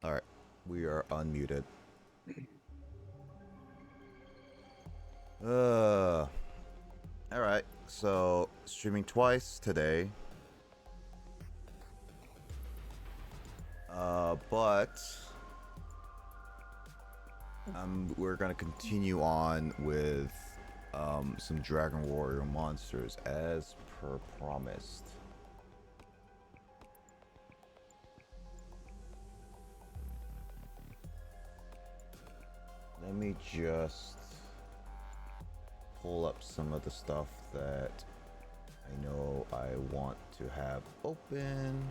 Alright, we are unmuted. Alright, so streaming twice today. But we're gonna continue on with some Dragon Warrior monsters as per promised. Let me just pull up some of the stuff that I know I want to have open.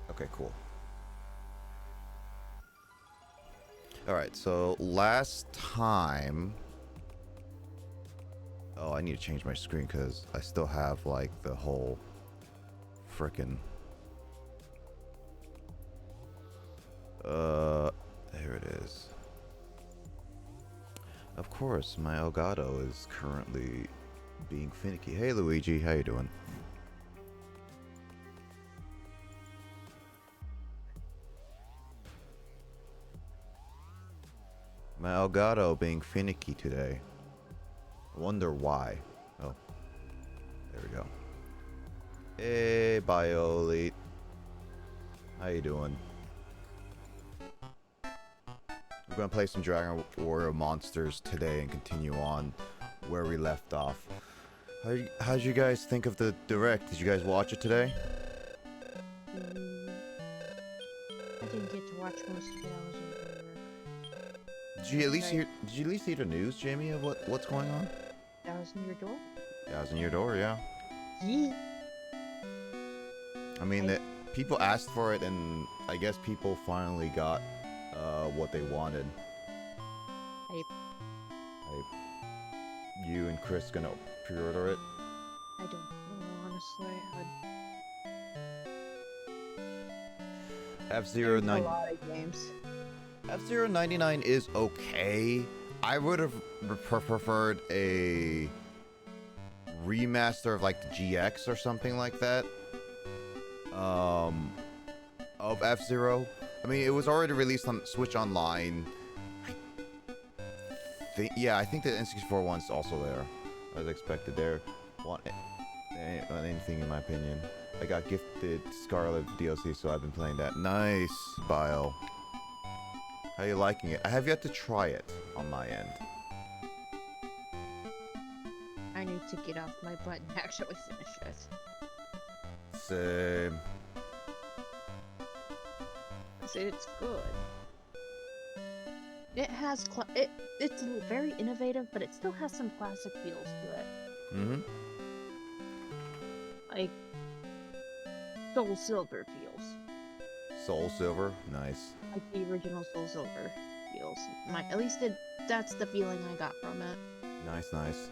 Okay, cool. Alright, so last time... Oh, I need to change my screen because I still have, like, the whole frickin'... there it is. Of course, my Elgato is currently being finicky. Hey, Luigi, how you doing? My Elgato being finicky today. I wonder why. Oh, there we go. Hey, BioElite. How you doing? We're gonna play some Dragon Warrior monsters today and continue on where we left off. How'd you guys think of the direct? Did you guys watch it today? I didn't get to watch most of it. I was over work. Did you at least hear? Did you at least hear the news, Jamie, of what's going on? That was near your door? Yeah, I was in your door. Yeah. Yeah. I mean, people asked for it, and I guess people finally got what they wanted. You and Chris gonna pre-order it? I don't know, honestly. F-Zero 9. A lot of games. F-Zero 99 is okay. I would have preferred a remaster of like the GX or something like that. Of F-Zero. I mean, it was already released on Switch Online. Yeah, I think the N64 one's also there. As expected there. Want anything in my opinion. I got gifted Scarlet DLC, so I've been playing that. Nice, Bio. How you liking it? I have yet to try it on my end. I need to get off my butt and actually finish it. Same. It's good. It has it's very innovative, but it still has some classic feels to it. Mm-hmm. Like Soul Silver feels. Soul Silver, nice. Like the original Soul Silver feels. At least that's the feeling I got from it. Nice, nice.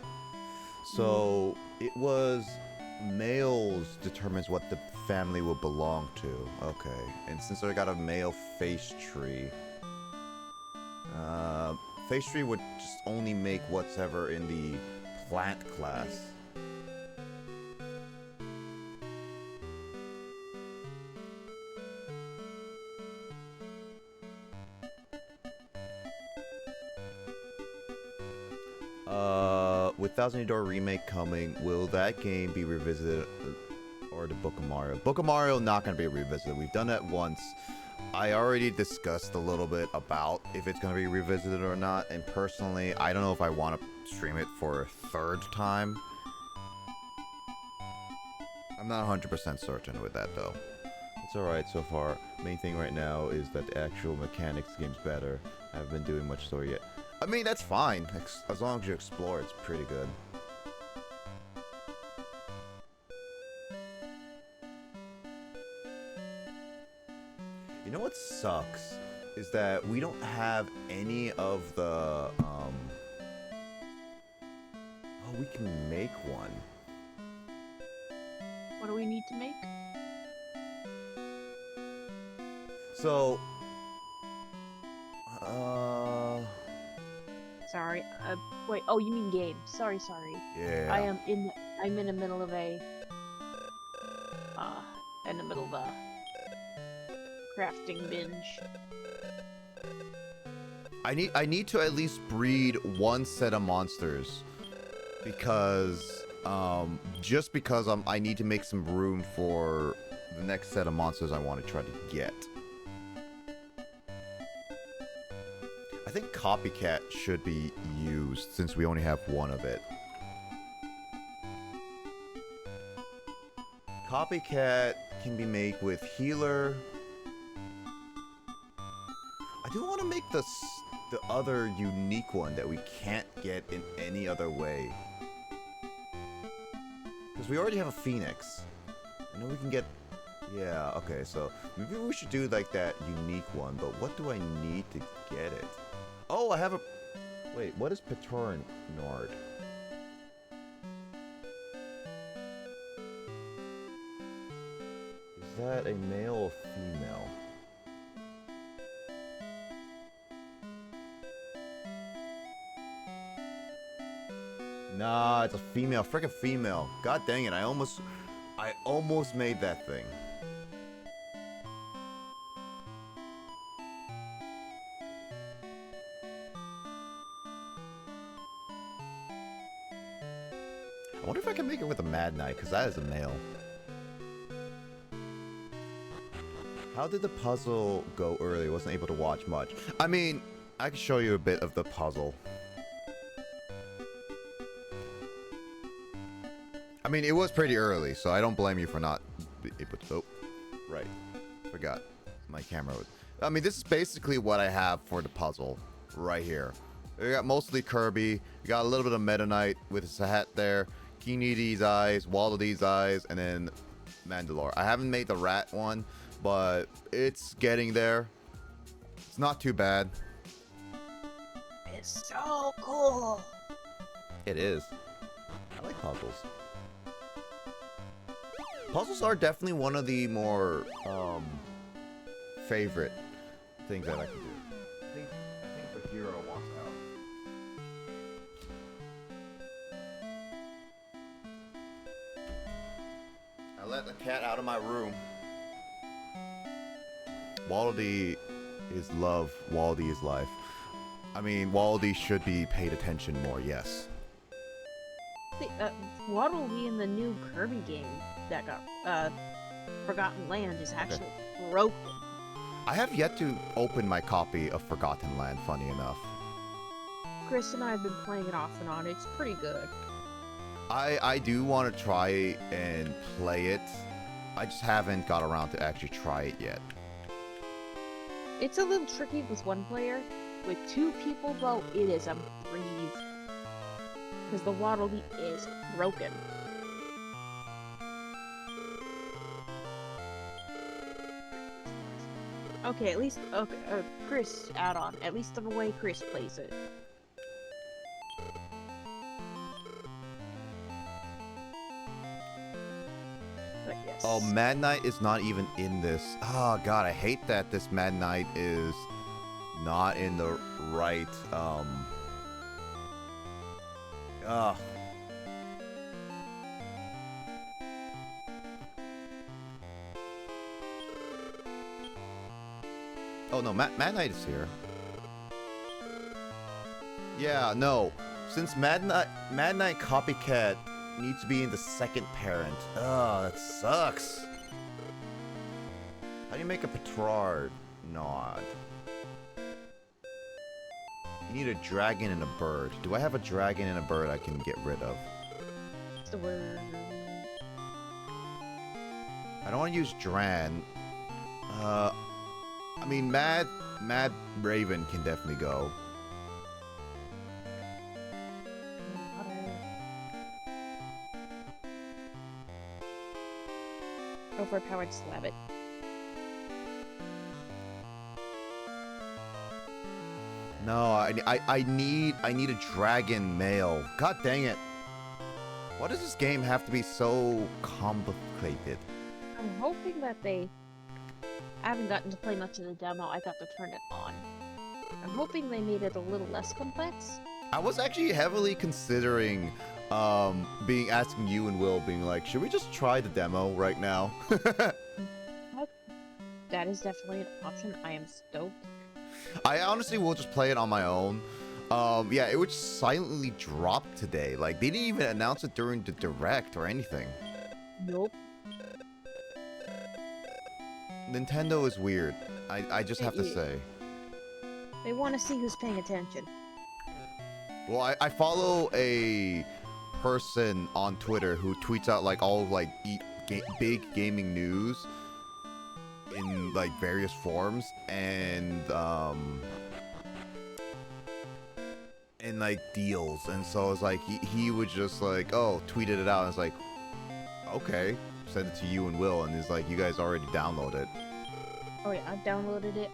So it was males determines what the family will belong to. Okay, and since I got a male face tree, face tree would just only make whatever in the plant class. With Thousand Year Door remake coming, will that game be revisited, or the Book of Mario? Book of Mario not gonna be revisited. We've done that once. I already discussed a little bit about if it's gonna be revisited or not, and personally, I don't know if I want to stream it for a third time. I'm not 100% certain with that though. It's alright so far. Main thing right now is that the actual mechanics game's better. I haven't been doing much story yet. I mean, that's fine. As long as you explore, it's pretty good. You know what sucks? Is that we don't have any of the, Oh, we can make one. What do we need to make? So... Sorry. Wait. Oh, you mean game? Sorry. Yeah. I'm in the middle of a in the middle of a crafting binge. I need to at least breed one set of monsters because just because I need to make some room for the next set of monsters I want to try to get. I think copycat should be used since we only have one of it. Copycat can be made with healer. I do want to make the other unique one that we can't get in any other way. Because we already have a phoenix. I know we can get... Yeah, okay, so maybe we should do like that unique one, but what do I need to get it? Oh, I have a... Wait, what is Patorn Nord? Is that a male or female? Nah, it's a female. Frickin' female. God dang it, I almost made that thing. I wonder if I can make it with a Mad Knight, because that is a male. How did the puzzle go early? Wasn't able to watch much. I mean, I can show you a bit of the puzzle. I mean, it was pretty early, so I don't blame you for not able to... Oh, right. Forgot. My camera was... I mean, this is basically what I have for the puzzle right here. We got mostly Kirby. We got a little bit of Meta Knight with his hat there. Kinidi's eyes, Waldi's eyes, and then Mandalore. I haven't made the rat one, but it's getting there. It's not too bad. It's so cool. It is. I like puzzles. Puzzles are definitely one of the more favorite things I like to do. I think the hero wants out. I let the cat out of my room. Waldy is love, Waldy is life. I mean, Waldy should be paid attention more, yes. Waddle Dee in the new Kirby game that got Forgotten Land is actually broken. I have yet to open my copy of Forgotten Land, funny enough. Chris and I have been playing it off and on. It's pretty good. I do want to try and play it. I just haven't got around to actually try it yet. It's a little tricky with one player. With two people, though, it is a breeze. Because the Waddle Dee is broken. Okay, at least... Okay, Chris add-on. At least the way Chris plays it. But yes. Oh, Mad Knight is not even in this. Oh, God, I hate that this Mad Knight is not in the right, Oh, no, Mad Knight is here. Yeah, no. Since Mad Knight Copycat needs to be in the second parent. Oh, that sucks. How do you make a Petrard Nod? You need a dragon and a bird. Do I have a dragon and a bird I can get rid of? What's the word? I don't want to use Dran. I mean, Mad Raven can definitely go. Overpowered Slabbit. No, I need a dragon male. God dang it. Why does this game have to be so complicated? I'm hoping that I haven't gotten to play much of the demo. I got to turn it on. I'm hoping they made it a little less complex. I was actually heavily considering asking you and Will being like, should we just try the demo right now? That is definitely an option. I am stoked. I honestly will just play it on my own. Yeah, it was silently dropped today. Like, they didn't even announce it during the direct or anything. Nope. Nintendo is weird. I just have to say. They want to see who's paying attention. Well, I follow a person on Twitter who tweets out like all like big gaming news in like various forms and like deals, and so it's like he would just like tweeted it out and it's like, okay, send it to you and Will, and it's like, you guys already downloaded it. Oh yeah, I've downloaded it.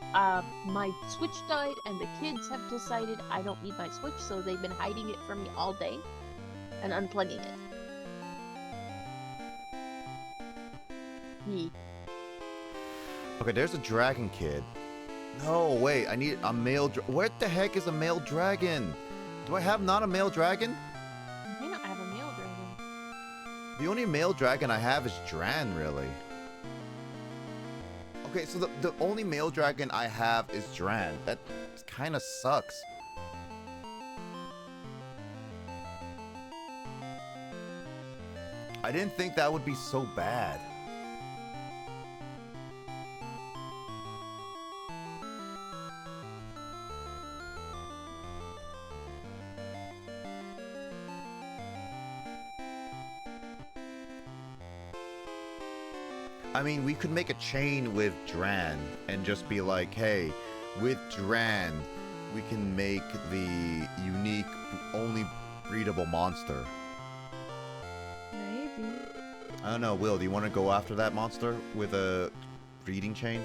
My Switch died, and the kids have decided I don't need my Switch, so they've been hiding it from me all day and unplugging it. Okay, there's a dragon kid. No, wait, I need a male. What the heck is a male dragon? Do I have not a male dragon? I may not have a male dragon. The only male dragon I have is Dran, really. Okay, so the only male dragon I have is Dran. That kind of sucks. I didn't think that would be so bad. I mean, we could make a chain with Dran and just be like, hey, with Dran, we can make the unique, only breedable monster. Maybe. I don't know, Will, do you want to go after that monster with a breeding chain?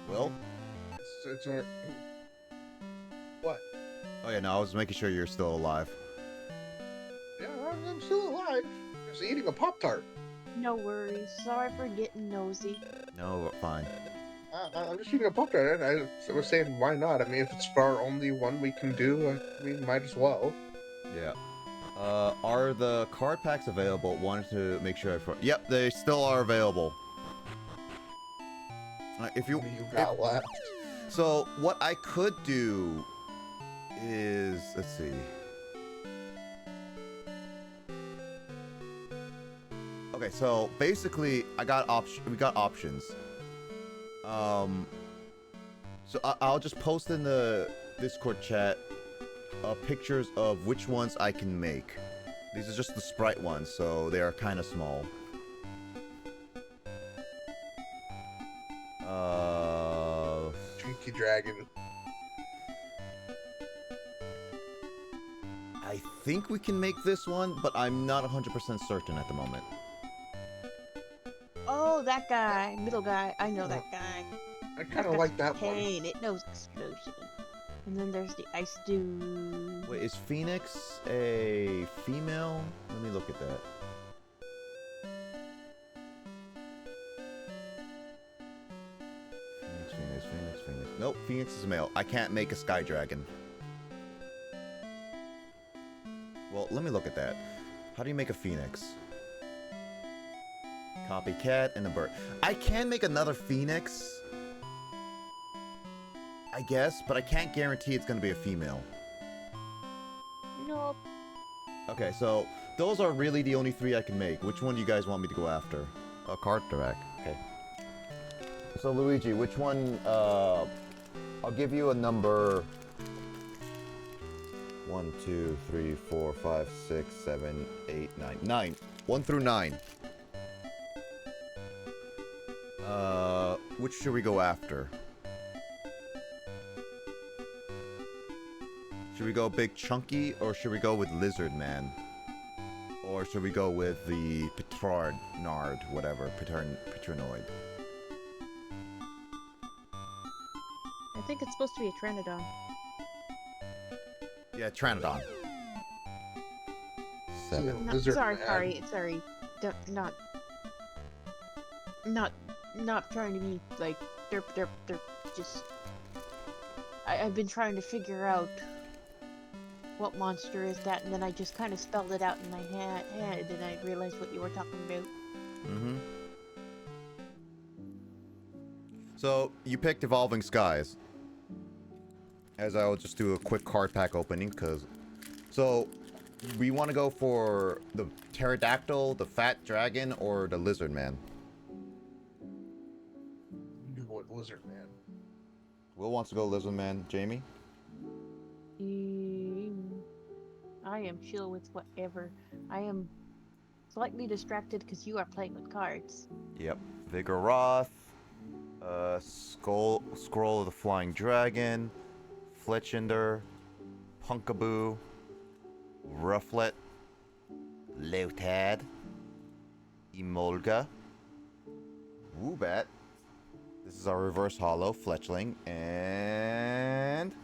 Will? It's what? Oh yeah, no, I was making sure you're still alive. Yeah, I'm still alive. Just eating a Pop-Tart. No worries. Sorry for getting nosy. No, fine. I'm just eating a Pop-Tart. I was saying, why not? I mean, if it's our only one we can do, we might as well. Yeah. Are the card packs available? Wanted to make sure yep, they still are available. If you got left. So what I could do is, let's see. Okay, so basically, we got options. So I'll just post in the Discord chat pictures of which ones I can make. These are just the sprite ones, so they are kind of small. Cheeky dragon. I think we can make this one, but I'm not 100% certain at the moment. Oh, that guy. Middle guy. I know that guy. I kind of like that one. Pain. It knows explosion. And then there's the ice dude. Wait, is Phoenix a female? Let me look at that. Phoenix. Nope, Phoenix is a male. I can't make a sky dragon. Well, let me look at that. How do you make a phoenix? Copycat and a bird. I can make another phoenix, I guess, but I can't guarantee it's going to be a female. Nope. Okay, so those are really the only three I can make. Which one do you guys want me to go after? A card direct. Okay. So Luigi, which one? I'll give you a number. 1, 2, 3, 4, 5, 6, 7, 8, 9. 9. 1 through 9. Which should we go after? Should we go Big Chunky, or should we go with Lizard Man? Or should we go with the Nard, whatever, Paternoid? I think it's supposed to be a Pteranodon. Yeah, Pteranodon. 7. Lizard Sorry. Not trying to be like derp. Just I've been trying to figure out what monster is that? And then I just kind of spelled it out in my head, and I realized what you were talking about. Mm-hmm. So, you picked Evolving Skies. As I will just do a quick card pack opening, because... So, we want to go for the pterodactyl, the fat dragon, or the lizard man? What lizard man? Will wants to go lizard man. Jamie? I am chill with whatever. I am slightly distracted because you are playing with cards. Yep. Vigoroth. Scroll of the Flying Dragon. Fletchinder. Punkaboo. Rufflet. Leotad. Emolga. Woobat. This is our reverse hollow, Fletchling, and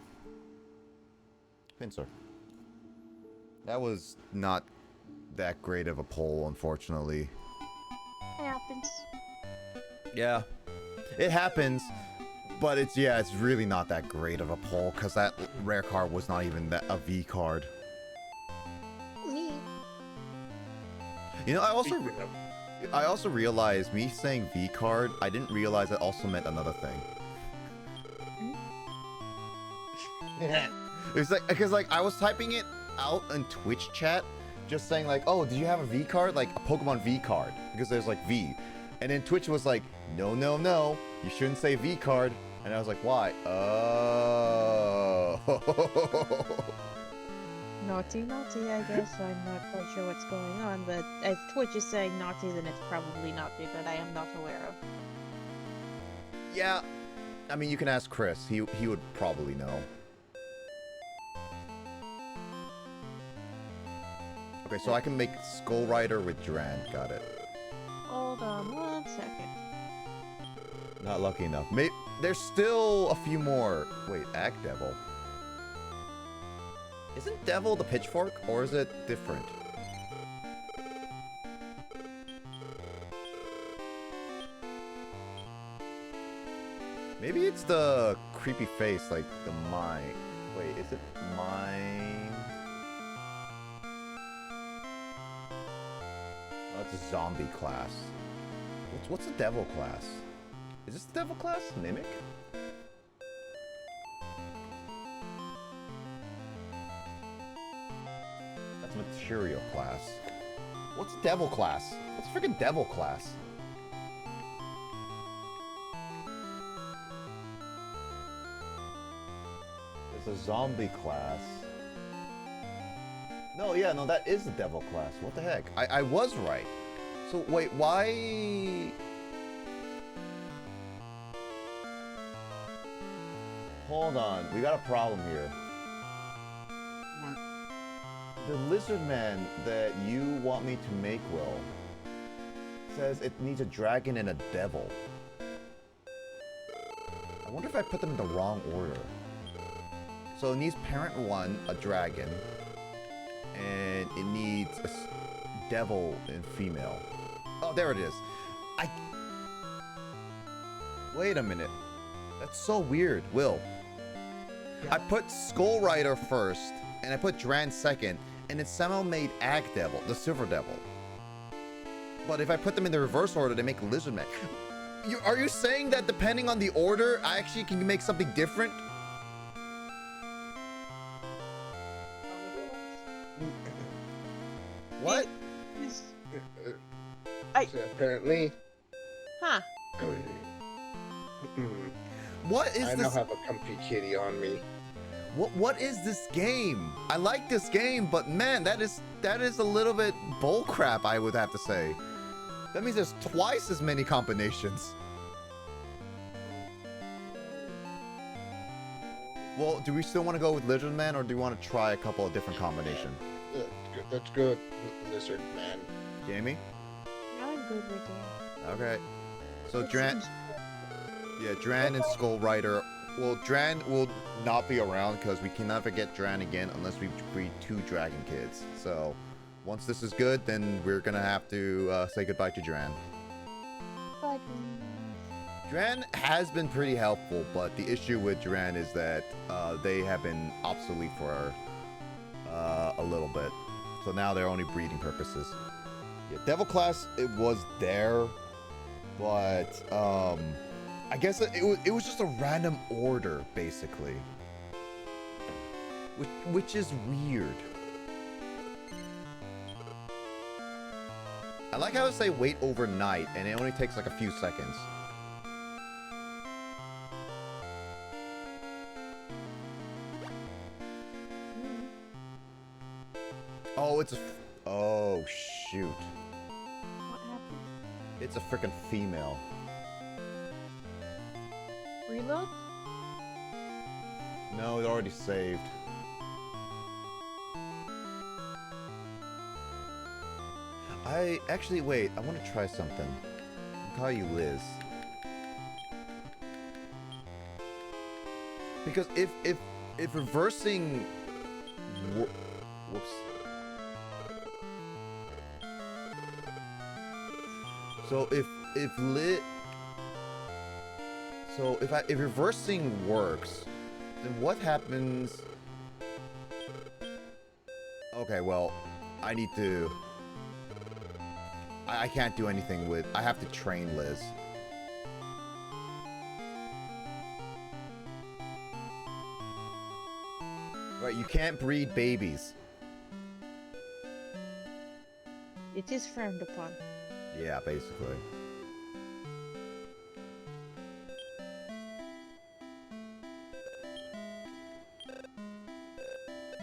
Pinsir. That was not that great of a poll, unfortunately. It happens. Yeah, it happens, but it's really not that great of a poll because that rare card was not even a V card. Me. You know, I also realized me saying V card, I didn't realize it also meant another thing. It's like, because like I was typing it out in Twitch chat, just saying like, oh, do you have a V card? Like a Pokemon V card, because there's like V. And then Twitch was like, no, you shouldn't say V card. And I was like, why? Oh. Naughty, I guess. I'm not quite sure what's going on, but if Twitch is saying naughty, then it's probably naughty that I am not aware of. Yeah, I mean, you can ask Chris. He would probably know. Okay, so I can make Skull Rider with Duran. Got it. Hold on 1 second. Not lucky enough. There's still a few more. Wait, Ag Devil. Isn't Devil the pitchfork, or is it different? Maybe it's the creepy face, like the mine. Wait, is it mine? Oh, it's a zombie class. What's the devil class? Is this the devil class? Mimic? That's material class. What's devil class? What's freaking devil class? There's a zombie class. No, yeah, no, that is the devil class. What the heck? I was right. So, wait, why... Hold on, we got a problem here. The lizard man that you want me to make, Will, says it needs a dragon and a devil. I wonder if I put them in the wrong order. So it needs parent 1, a dragon, and it needs a devil and female. Oh, there it is. Wait a minute. That's so weird, Will. I put Skull Rider first, and I put Dran second, and it somehow made Ag Devil, the Silver Devil. But if I put them in the reverse order, they make Lizard Man. Are you saying that depending on the order, I actually can make something different? What? So apparently. Huh. What is I this? now have a comfy kitty on me. What is this game? I like this game, but man, that is a little bit bullcrap, I would have to say. That means there's twice as many combinations. Well, do we still want to go with Lizard Man, or do we want to try a couple of different combinations? That's good, Lizard Man. Jamie? I'm good with it. Okay. So Dran... Yeah, Dran and Skull Rider. Well, Dran will not be around because we can never get Dran again unless we breed 2 Dragon Kids. So, once this is good, then we're gonna have to say goodbye to Dran. Bye. Dran has been pretty helpful, but the issue with Dran is that they have been obsolete for a little bit. So now they're only breeding purposes. Yeah, Devil class, it was there, but I guess it was just a random order basically, which is weird. I like how they say wait overnight, and it only takes like a few seconds. Oh, it's a... Oh, shoot. What happened? It's a freaking female. Reload? No, it already saved. Actually, wait. I want to try something. I'll call you Liz. Because if reversing... Whoops. So if reversing works, then what happens? Okay, well, I need to... I can't do anything with... I have to train Liz. Right, you can't breed babies. It is frowned upon. Yeah, basically.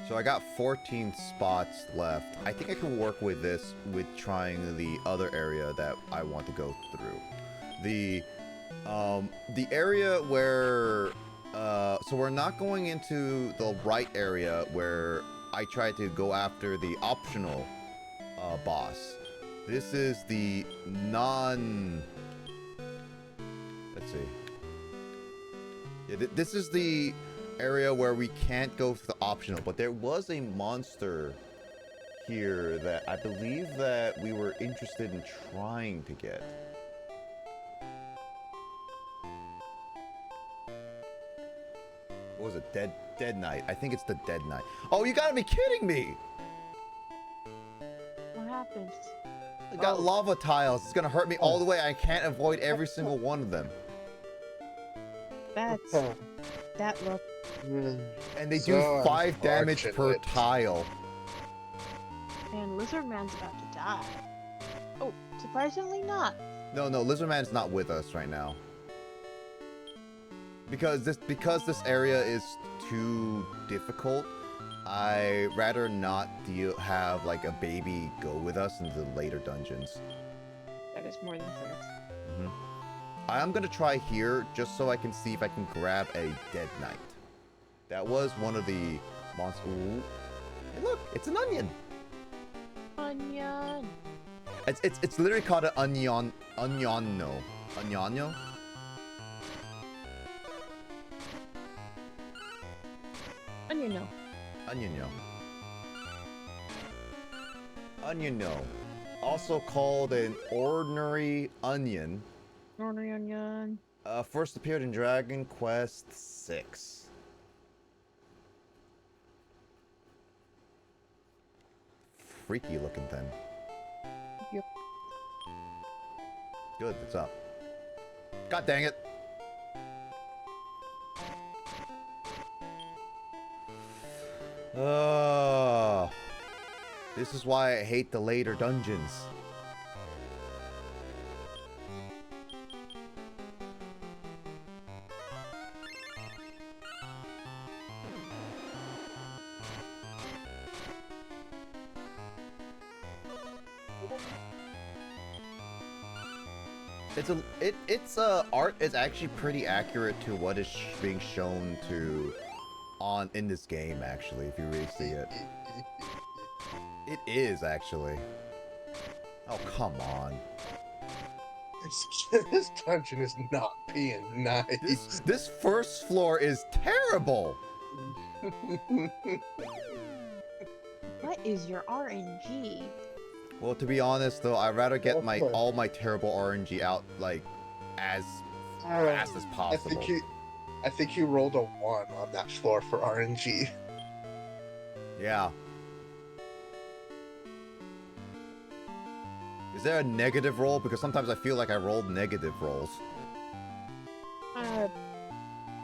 So I got 14 spots left. I think I can work with this with trying the other area that I want to go through. The area where so we're not going into the right area where I tried to go after the optional boss. This is the non... Let's see. Yeah, this is the area where we can't go for the optional, but there was a monster here that I believe that we were interested in trying to get. What was it? Dead Knight. I think it's the Dead Knight. Oh, you gotta be kidding me! What happened? I got lava tiles. It's gonna hurt me all the way. I can't avoid every single one of them. That's... that look. And they do 5 damage per tile. And Lizardman's about to die. Oh, surprisingly not. No, Lizardman's not with us right now. Because this area is too difficult, I rather not have like a baby go with us into the later dungeons. That is more than fair. I am gonna try here just so I can see if I can grab a Dead Knight. That was one of the monsters. Ooh. Hey, look, it's an onion. Onion. It's literally called an onion. Onionno. Onionno? Onionno. Onionno. Onionno. Also called an ordinary onion. Ordinary onion. First appeared in Dragon Quest VI. Freaky looking thing. Yep. Good, it's up. God dang it. This is why I hate the later dungeons. Its art is actually pretty accurate to what is being shown in this game, actually, if you really see it. It is, actually. Oh, come on. This dungeon is not being nice. This first floor is terrible! What is your RNG? Well, to be honest, though, I'd rather get all my terrible RNG out, like, as fast as possible. I think you rolled a 1 on that floor for RNG. Yeah. Is there a negative roll? Because sometimes I feel like I rolled negative rolls.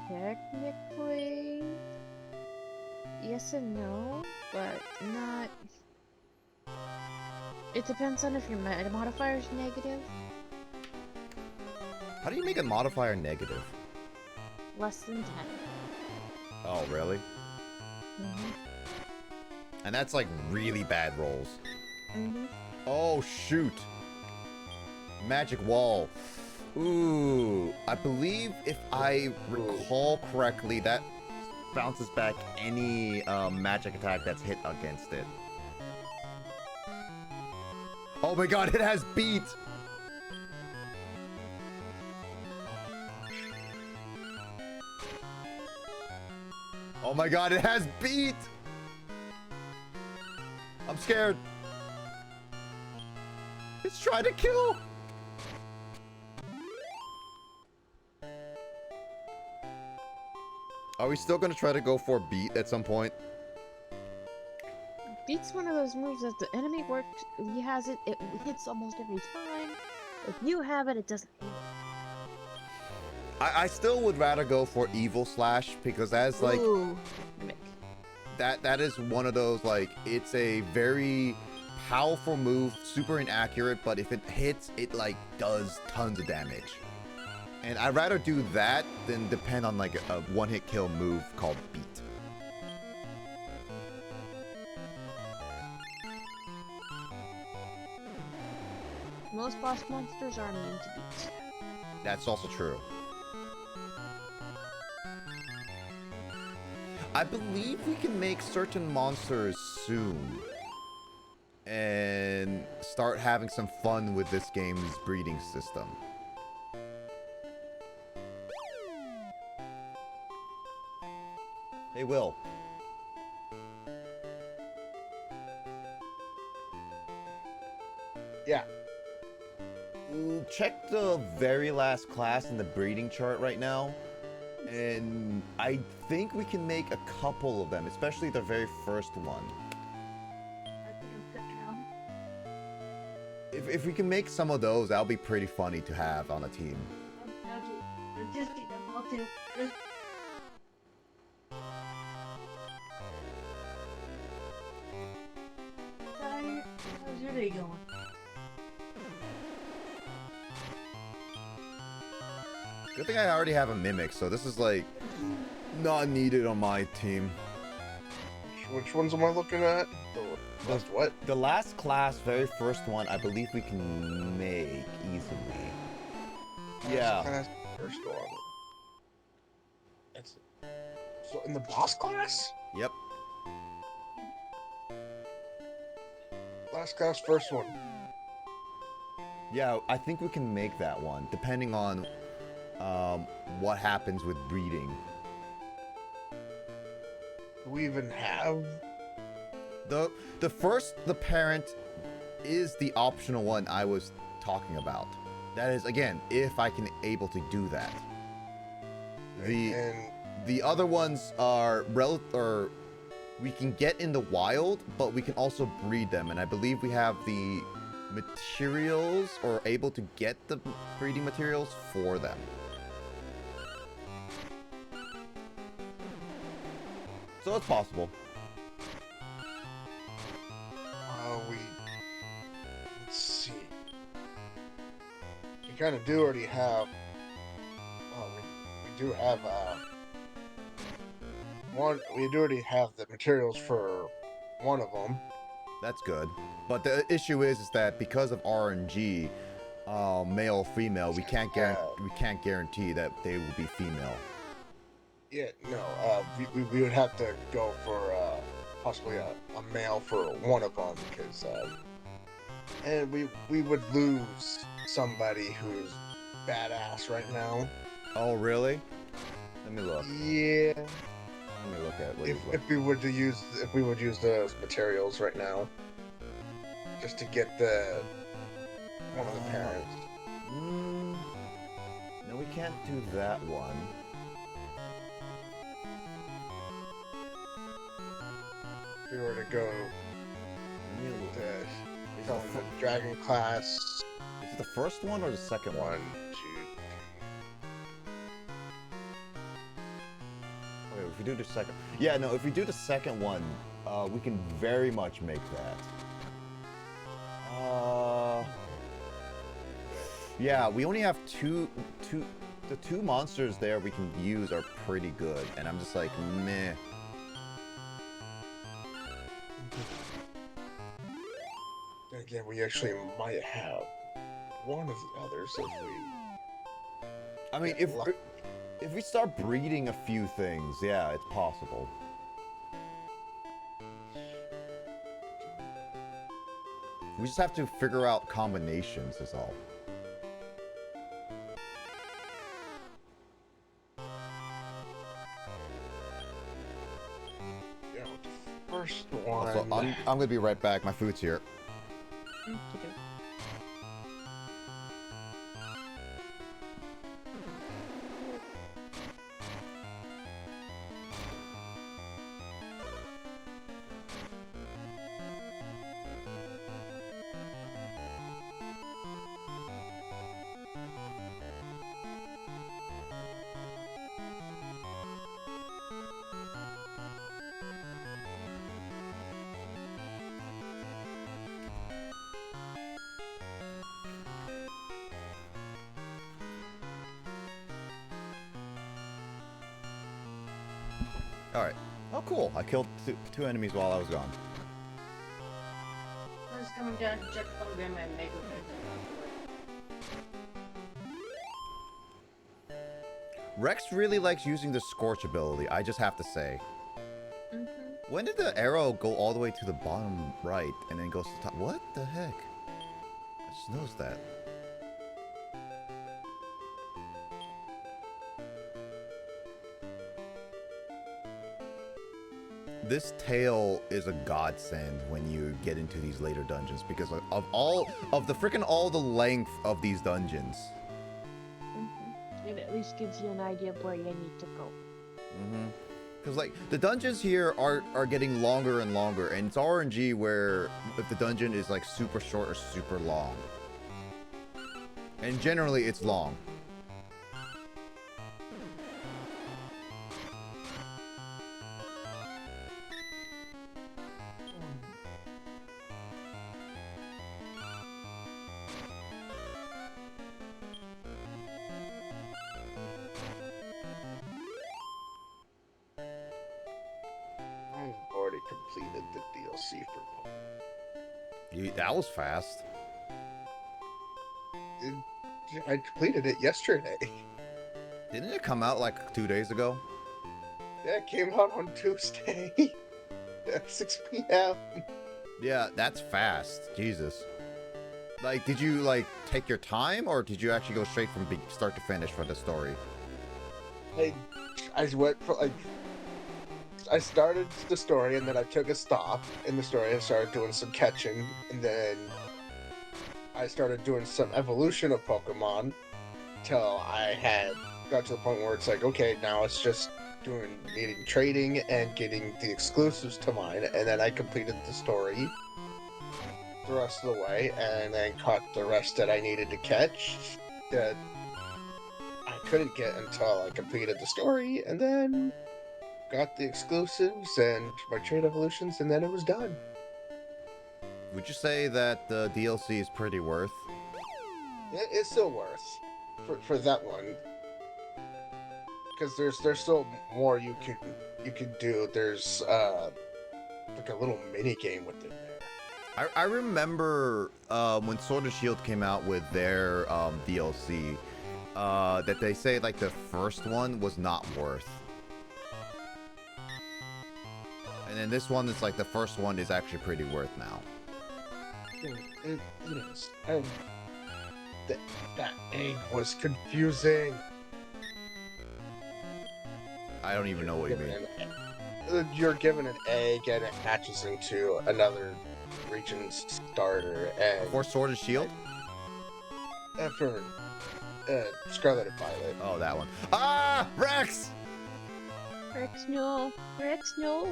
Technically, yes and no, but not. It depends on if your meta modifier is negative. How do you make a modifier negative? Less than 10. Oh, really? Mm-hmm. And that's like really bad rolls. Mm-hmm. Oh, shoot. Magic wall. Ooh, I believe if I recall correctly, that bounces back any magic attack that's hit against it. Oh my god, it has beat! Oh my god, it has beat! I'm scared. It's trying to kill! Are we still gonna try to go for beat at some point? Beat's one of those moves that the enemy works. He has it. It hits almost every time. If you have it, it doesn't hit. I still would rather go for evil slash because that's like Ooh. that is one of those like it's a very powerful move, super inaccurate, but if it hits, it like does tons of damage. And I'd rather do that than depend on like a one-hit kill move called beat. Most boss monsters are immune to beats. That's also true. I believe we can make certain monsters soon and start having some fun with this game's breeding system. Hey, Will. Yeah. Check the very last class in the breeding chart right now. And I think we can make a couple of them, especially the very first one. If we can make some of those, that'll be pretty funny to have on a team. How's your day going? Good thing I already have a mimic, so this is like not needed on my team. Which ones am I looking at? The last what? The last class, very first one, I believe we can make easily. Yeah. Class, first one. That's so in the boss class? Yep. Last class, first one. Yeah, I think we can make that one, depending on what happens with breeding. Do we even have? The parent is the optional one I was talking about. That is, again, if I can able to do that. The other ones are we can get in the wild, but we can also breed them, and I believe we have the materials or able to get the breeding materials for them. So it's possible. Let's see. We kind of do already have. Well, we do have one. We do already have the materials for one of them. That's good. But the issue is that because of RNG, male, female, we can't guarantee that they will be female. Yeah, no. We would have to go for possibly a male for one of them because and we would lose somebody who's badass right now. Oh, really? Let me look. Yeah. Let me look at what If we would use those materials right now, just to get one of the parents. No, we can't do that one. If we were to go, Going the dragon class. Is it the first one or the second one? 1, 2. Wait, if we do the second... Yeah, no, if we do the second one, we can very much make that. Yeah, we only have two... The two monsters there we can use are pretty good, and I'm just like, meh. Then again, we actually might have one of the others if we... I mean, if we start breeding a few things, yeah, it's possible. We just have to figure out combinations, is all. Yeah, the first one... Also, I'm gonna be right back. My food's here. Okay. Alright. Oh, cool. I killed two enemies while I was gone. I was coming down to check on them and make Rex really likes using the Scorch ability, I just have to say. Mm-hmm. When did the arrow go all the way to the bottom right and then goes to the top? What the heck? I just noticed that. This tail is a godsend when you get into these later dungeons because of all the length of these dungeons. Mm-hmm. It at least gives you an idea of where you need to go. Mm-hmm. Because like the dungeons here are getting longer and longer, and it's RNG where if the dungeon is like super short or super long. And generally it's long. I've already completed the DLC for Pokemon. That was fast. I completed it yesterday. Didn't it come out like 2 days ago? Yeah, it came out on Tuesday at 6 p.m. Yeah, that's fast. Jesus. Like, did you like take your time, or did you actually go straight from start to finish for the story? I went for like... I started the story, and then I took a stop in the story and started doing some catching, and then I started doing some evolution of Pokemon till I had got to the point where it's like, okay, now it's just needing trading and getting the exclusives to mine, and then I completed the story the rest of the way, and then caught the rest that I needed to catch that I couldn't get until I completed the story, and then got the exclusives and my trade evolutions, and then it was done. Would you say that the DLC is pretty worth? It's still worth for that one, because there's still more you can do. There's like a little mini game within there. I remember when Sword and Shield came out with their DLC, that they say like the first one was not worth. And then this one is like the first one is actually pretty worth now. It is. And that egg was confusing. I don't even know what you mean. You're given an egg and it hatches into another region's starter. And For Sword and Shield? for Scarlet and Violet. Oh, that one. Ah! Rex! Rex, no. Rex, no.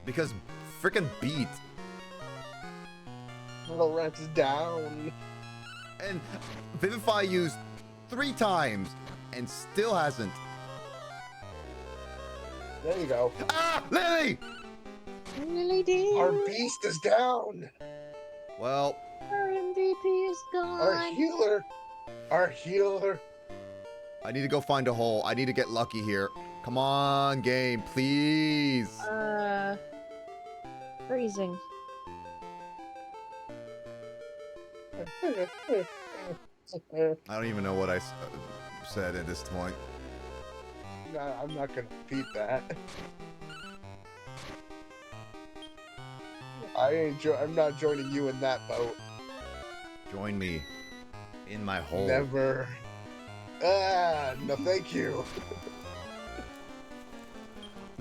Because frickin' Beat. Lawrence down. And Vivify used 3 times and still hasn't. There you go. Ah! Lily! Lily dear. Our beast is down. Well, Our MVP is Our gone. healer. Our healer. I need to go find a hole. I need to get lucky here. Come on, game, please. Freezing. I don't even know what I said at this point. Nah, I'm not gonna repeat that. I'm not joining you in that boat. Join me in my hole. Never. Ah, no, thank you.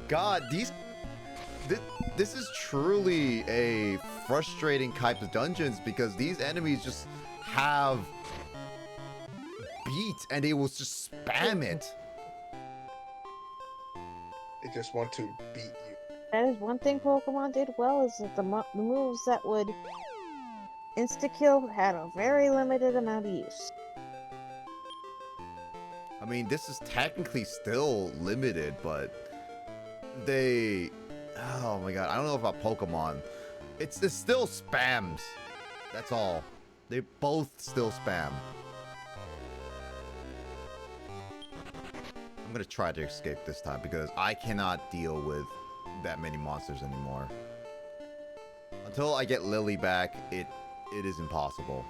God, this is truly a frustrating type of dungeons because these enemies just have beat and they will just spam it. They just want to beat you. That is one thing Pokemon did well, is that the moves that would insta-kill had a very limited amount of use. I mean, this is technically still limited, but they... Oh my god, I don't know about Pokemon. It's still spams. That's all. They both still spam. I'm gonna try to escape this time because I cannot deal with that many monsters anymore. Until I get Lily back, it is impossible.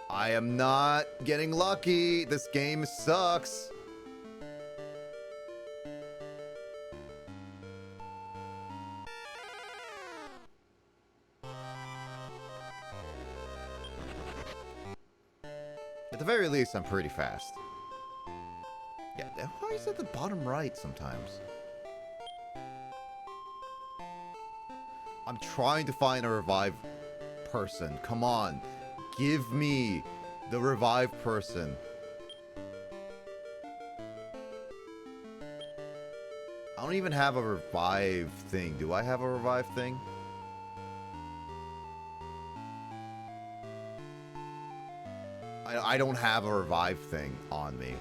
I am not getting lucky. This game sucks. At the very least, I'm pretty fast. Yeah, why is it at the bottom right sometimes? I'm trying to find a revived person. Come on. Give me the revived person. I don't even have a revive thing. Do I have a revive thing? I don't have a revive thing on me.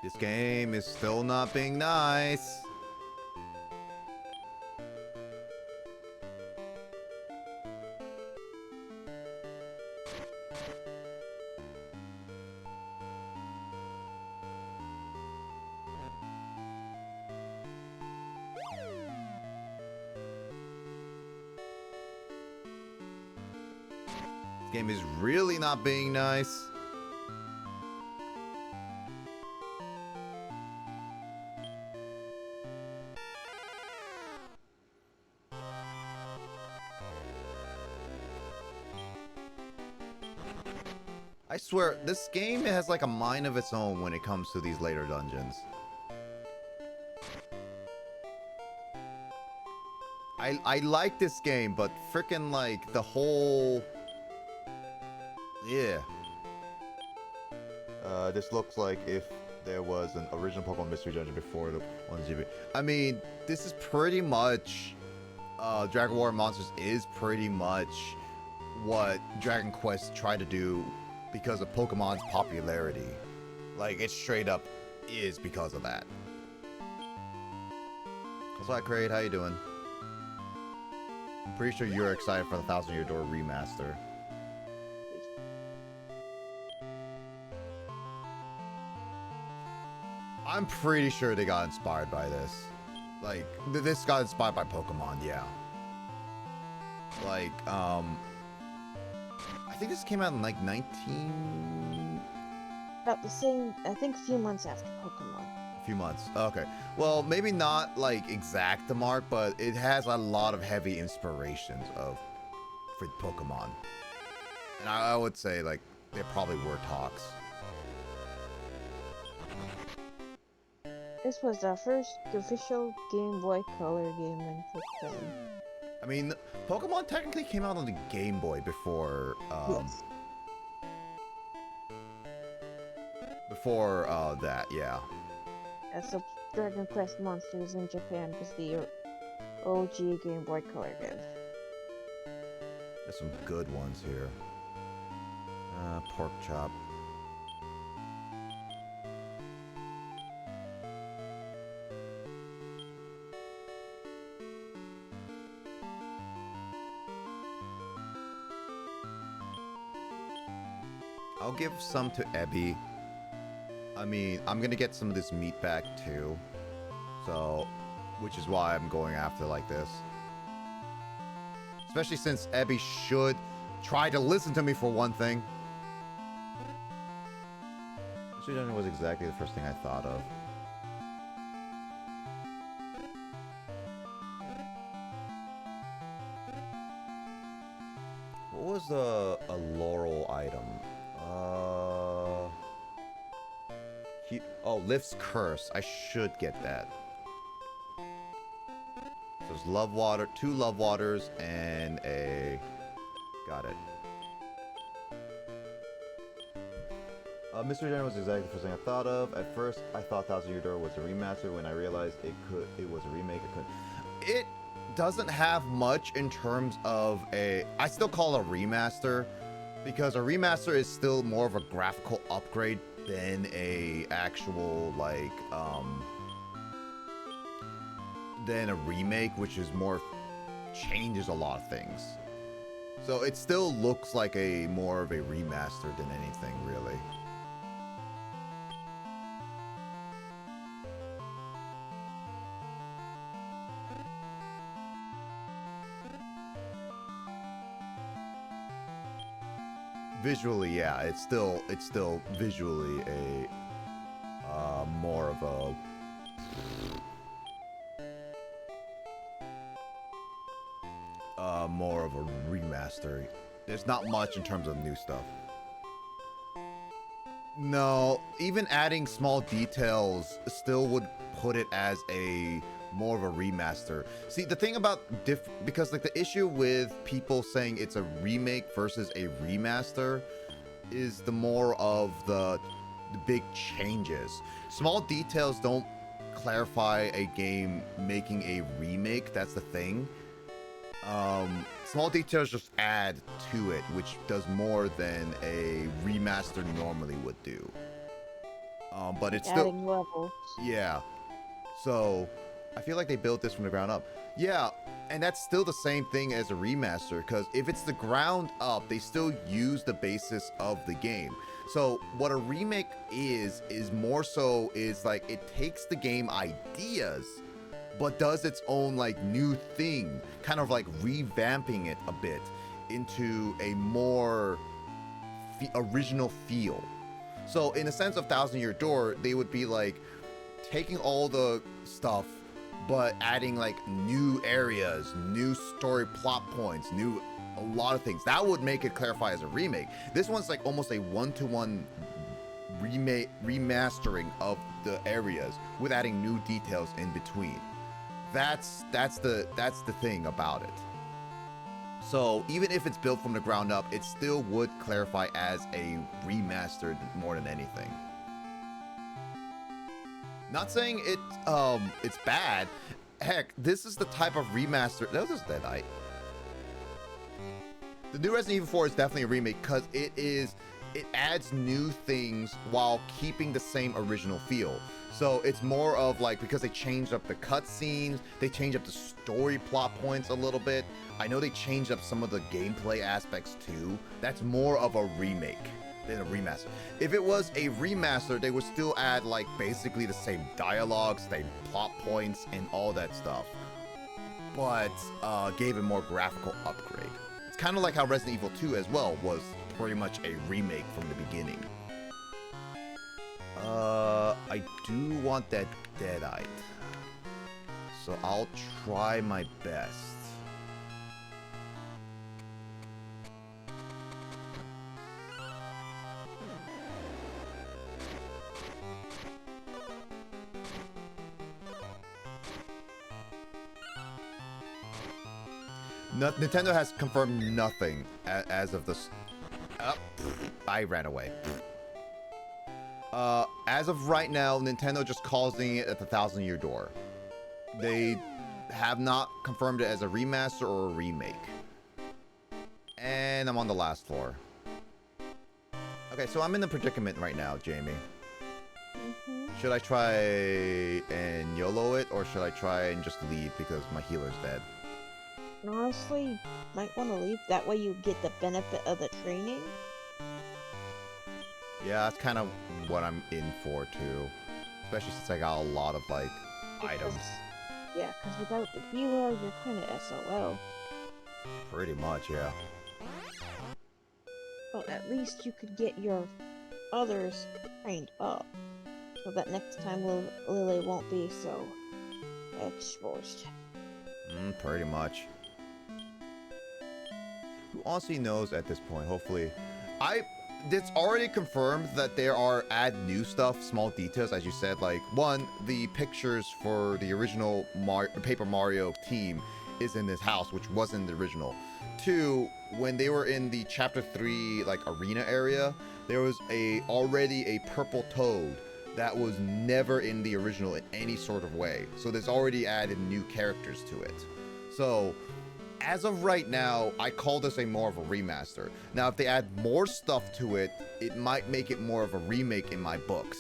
This game is still not being nice. This game is really not being nice. I swear, this game has like a mind of its own when it comes to these later dungeons. I like this game, but freaking like the whole... Yeah. This looks like if there was an original Pokemon Mystery Dungeon before the 1GB. I mean, this is pretty much... Dragon War Monsters is pretty much what Dragon Quest tried to do because of Pokemon's popularity. Like, it straight up is because of that. What's up, Kraid? How you doing? I'm pretty sure you're excited for the 1,000 Year Door remaster. I'm pretty sure they got inspired by this. Like, this got inspired by Pokemon, yeah. Like, I think this came out in like 19... About the same, I think a few months after Pokemon. A few months. Okay. Well, maybe not like exact the mark, but it has a lot of heavy inspirations for Pokemon. And I would say like there probably were talks. This was the first official Game Boy Color game in Japan. I mean, Pokemon technically came out on the Game Boy before, Yes. before that, yeah. So Dragon Quest Monsters in Japan was the OG Game Boy Color game. There's some good ones here. Pork chop. I'll give some to Ebby. I mean, I'm gonna get some of this meat back too. So, which is why I'm going after like this. Especially since Ebby should try to listen to me for one thing. Mystery Dungeon was exactly the first thing I thought of. What was a Laurel item? Oh, Lift's Curse. I should get that. So there's Love Water, 2 Love Waters, and a... Got it. Mystery Dungeon was exactly the first thing I thought of. At first, I thought Thousand Year Door was a remaster. When I realized it was a remake, it doesn't have much in terms of a... I still call it a remaster, because a remaster is still more of a graphical upgrade than a actual, like, than a remake, which is more... changes a lot of things. So it still looks like a more of a remaster than anything, really. Visually, yeah, it's still visually a more of a remaster. There's not much in terms of new stuff. No, even adding small details still would put it as a more of a remaster. See, the thing about because like the issue with people saying it's a remake versus a remaster is the more of the big changes. Small details don't clarify a game making a remake. That's the thing. Small details just add to it, which does more than a remaster normally would do. But it's Adding still levels. yeah. So I feel like they built this from the ground up. Yeah, and that's still the same thing as a remaster, because if it's the ground up, they still use the basis of the game. So what a remake is more so is like it takes the game ideas but does its own like new thing, kind of like revamping it a bit into a more original feel. So in a sense of Thousand Year Door, they would be like taking all the stuff but adding like new areas, new story plot points, a lot of things. That would make it clarify as a remake. This one's like almost a one-to-one remastering of the areas with adding new details in between. That's the thing about it. So even if it's built from the ground up, it still would clarify as a remastered more than anything. Not saying it's bad. Heck, this is the type of remaster. That was Deadite. The new Resident Evil 4 is definitely a remake because it adds new things while keeping the same original feel. So it's more of like, because they changed up the cutscenes, they changed up the story plot points a little bit. I know they changed up some of the gameplay aspects too. That's more of a remake than a remaster. If it was a remaster, they would still add like basically the same dialogue, same plot points, and all that stuff, but gave it more graphical upgrade. It's kind of like how Resident Evil 2 as well was pretty much a remake from the beginning. I do want that Deadite, so I'll try my best. Nintendo has confirmed nothing as of this. I ran away. As of right now, Nintendo just calling it at the 1,000-year door. They have not confirmed it as a remaster or a remake. And I'm on the last floor. Okay, so I'm in the predicament right now, Jamie. Should I try and YOLO it, or should I try and just leave because my healer's dead? Honestly, you might want to leave. That way you get the benefit of the training. Yeah, that's kind of what I'm in for, too. Especially since I got a lot of, like, items. Yeah, because without the healer, you're kind of SOL. Pretty much, yeah. But at least you could get your others trained up. So that next time Lily won't be so exposed. Pretty much. Who honestly knows at this point? Hopefully. It's already confirmed that there are new stuff, small details, as you said. Like, one, the pictures for the original Paper Mario team is in this house, which wasn't the original. Two, when they were in the Chapter 3, like, arena area, there was already a purple toad that was never in the original in any sort of way. So there's already added new characters to it. So, as of right now, I call this more of a remaster. Now, if they add more stuff to it, it might make it more of a remake in my books.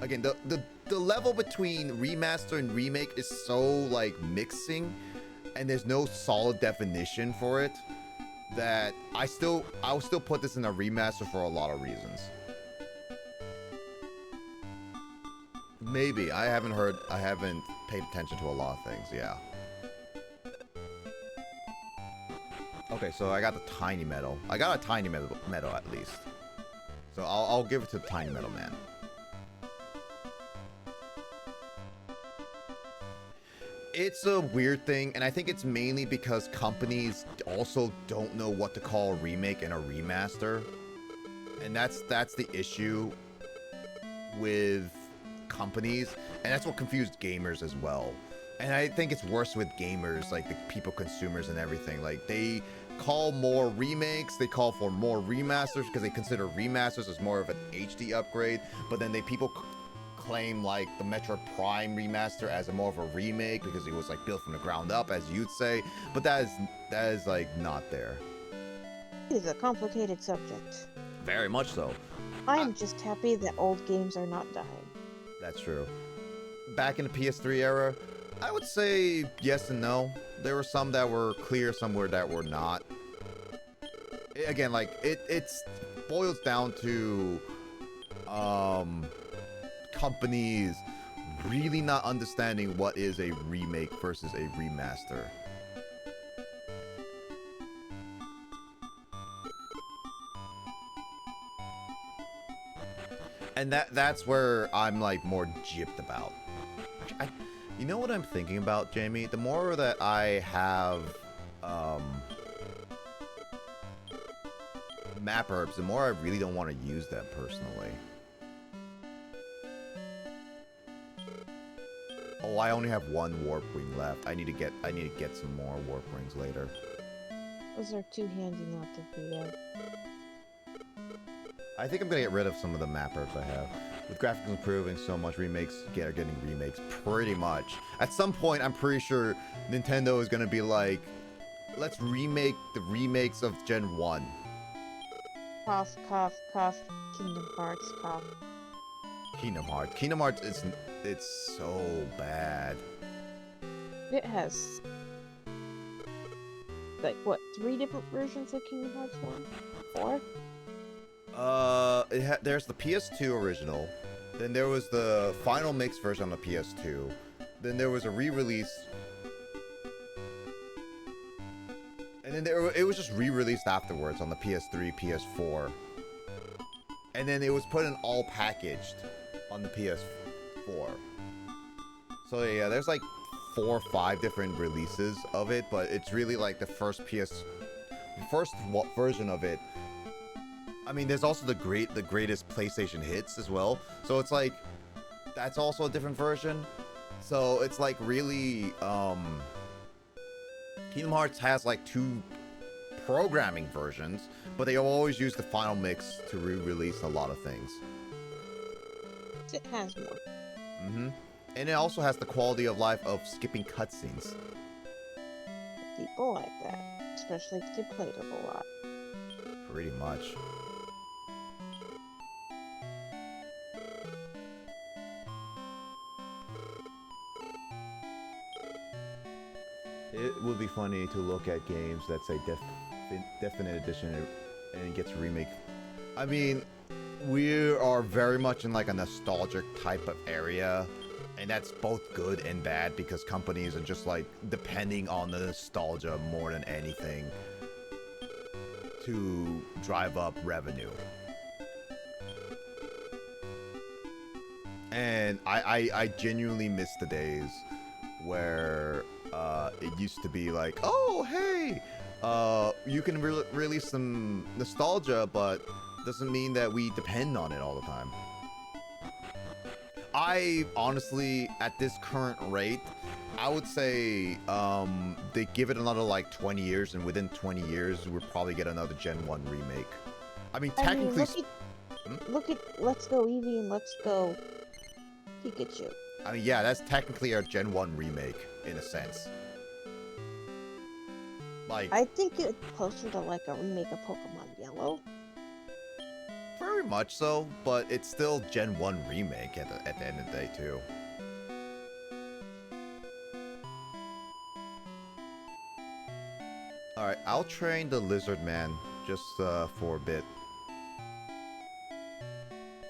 Again, the level between remaster and remake is so, like, mixing, and there's no solid definition for it, that I'll still put this in a remaster for a lot of reasons. Maybe. I haven't paid attention to a lot of things, yeah. Okay, so I got the tiny medal. I got a tiny medal at least. So I'll give it to the tiny medal man. It's a weird thing, and I think it's mainly because companies also don't know what to call a remake and a remaster. And that's the issue with companies, and that's what confused gamers as well. And I think it's worse with gamers, like the people, consumers, and everything. Like, they call more remakes, they call for more remasters because they consider remasters as more of an HD upgrade. But then people claim like the Metroid Prime remaster as more of a remake because it was like built from the ground up, as you'd say. But that is like not there. It is a complicated subject. Very much so. I am just happy that old games are not dying. That's true. Back in the PS3 era, I would say yes and no. There were some that were clear, some that were not. Again, like, it boils down to companies really not understanding what is a remake versus a remaster. And that's where I'm like more gypped about. You know what I'm thinking about, Jamie? The more that I have map herbs, the more I really don't want to use them personally. Oh, I only have one warp ring left. I need to get some more warp rings later. Those are too handy not to forget. I think I'm gonna get rid of some of the map herbs I have. With graphics improving so much, remakes are getting remakes pretty much. At some point, I'm pretty sure Nintendo is gonna be like, let's remake the remakes of Gen 1. Cough, cough, cough. Kingdom Hearts, cough. Kingdom Hearts, it's so bad. It has, like, what, 3 different versions of Kingdom Hearts 1? 4? There's the PS2 original, then there was the final mix version on the PS2, then there was a re-release, and then it was just re-released afterwards on the PS3, PS4, and then it was put in all packaged on the PS4. So yeah, there's like 4 or 5 different releases of it, but it's really like the first version of it. I mean, there's also the greatest PlayStation hits as well. So it's like, that's also a different version. So it's like really, Kingdom Hearts has like 2 programming versions, but they always use the final mix to re-release a lot of things. It has more. Mm-hmm. And it also has the quality of life of skipping cutscenes. People like that, especially if they played it a lot. Pretty much. It would be funny to look at games that say Definite Edition and it gets a remake. I mean, we are very much in like a nostalgic type of area, and that's both good and bad because companies are just like depending on the nostalgia more than anything to drive up revenue. And I genuinely miss the days where it used to be like, oh, hey, you can release some nostalgia, but doesn't mean that we depend on it all the time. I honestly, at this current rate, I would say they give it another like 20 years, and within 20 years, we'll probably get another Gen 1 remake. I mean, technically... look at Let's Go Eevee and Let's Go Pikachu. I mean, yeah, that's technically a Gen 1 remake, in a sense. Like, I think it's closer to like a remake of Pokemon Yellow. very much so, but it's still Gen 1 remake at the end of the day, too. Alright, I'll train the Lizard Man just for a bit.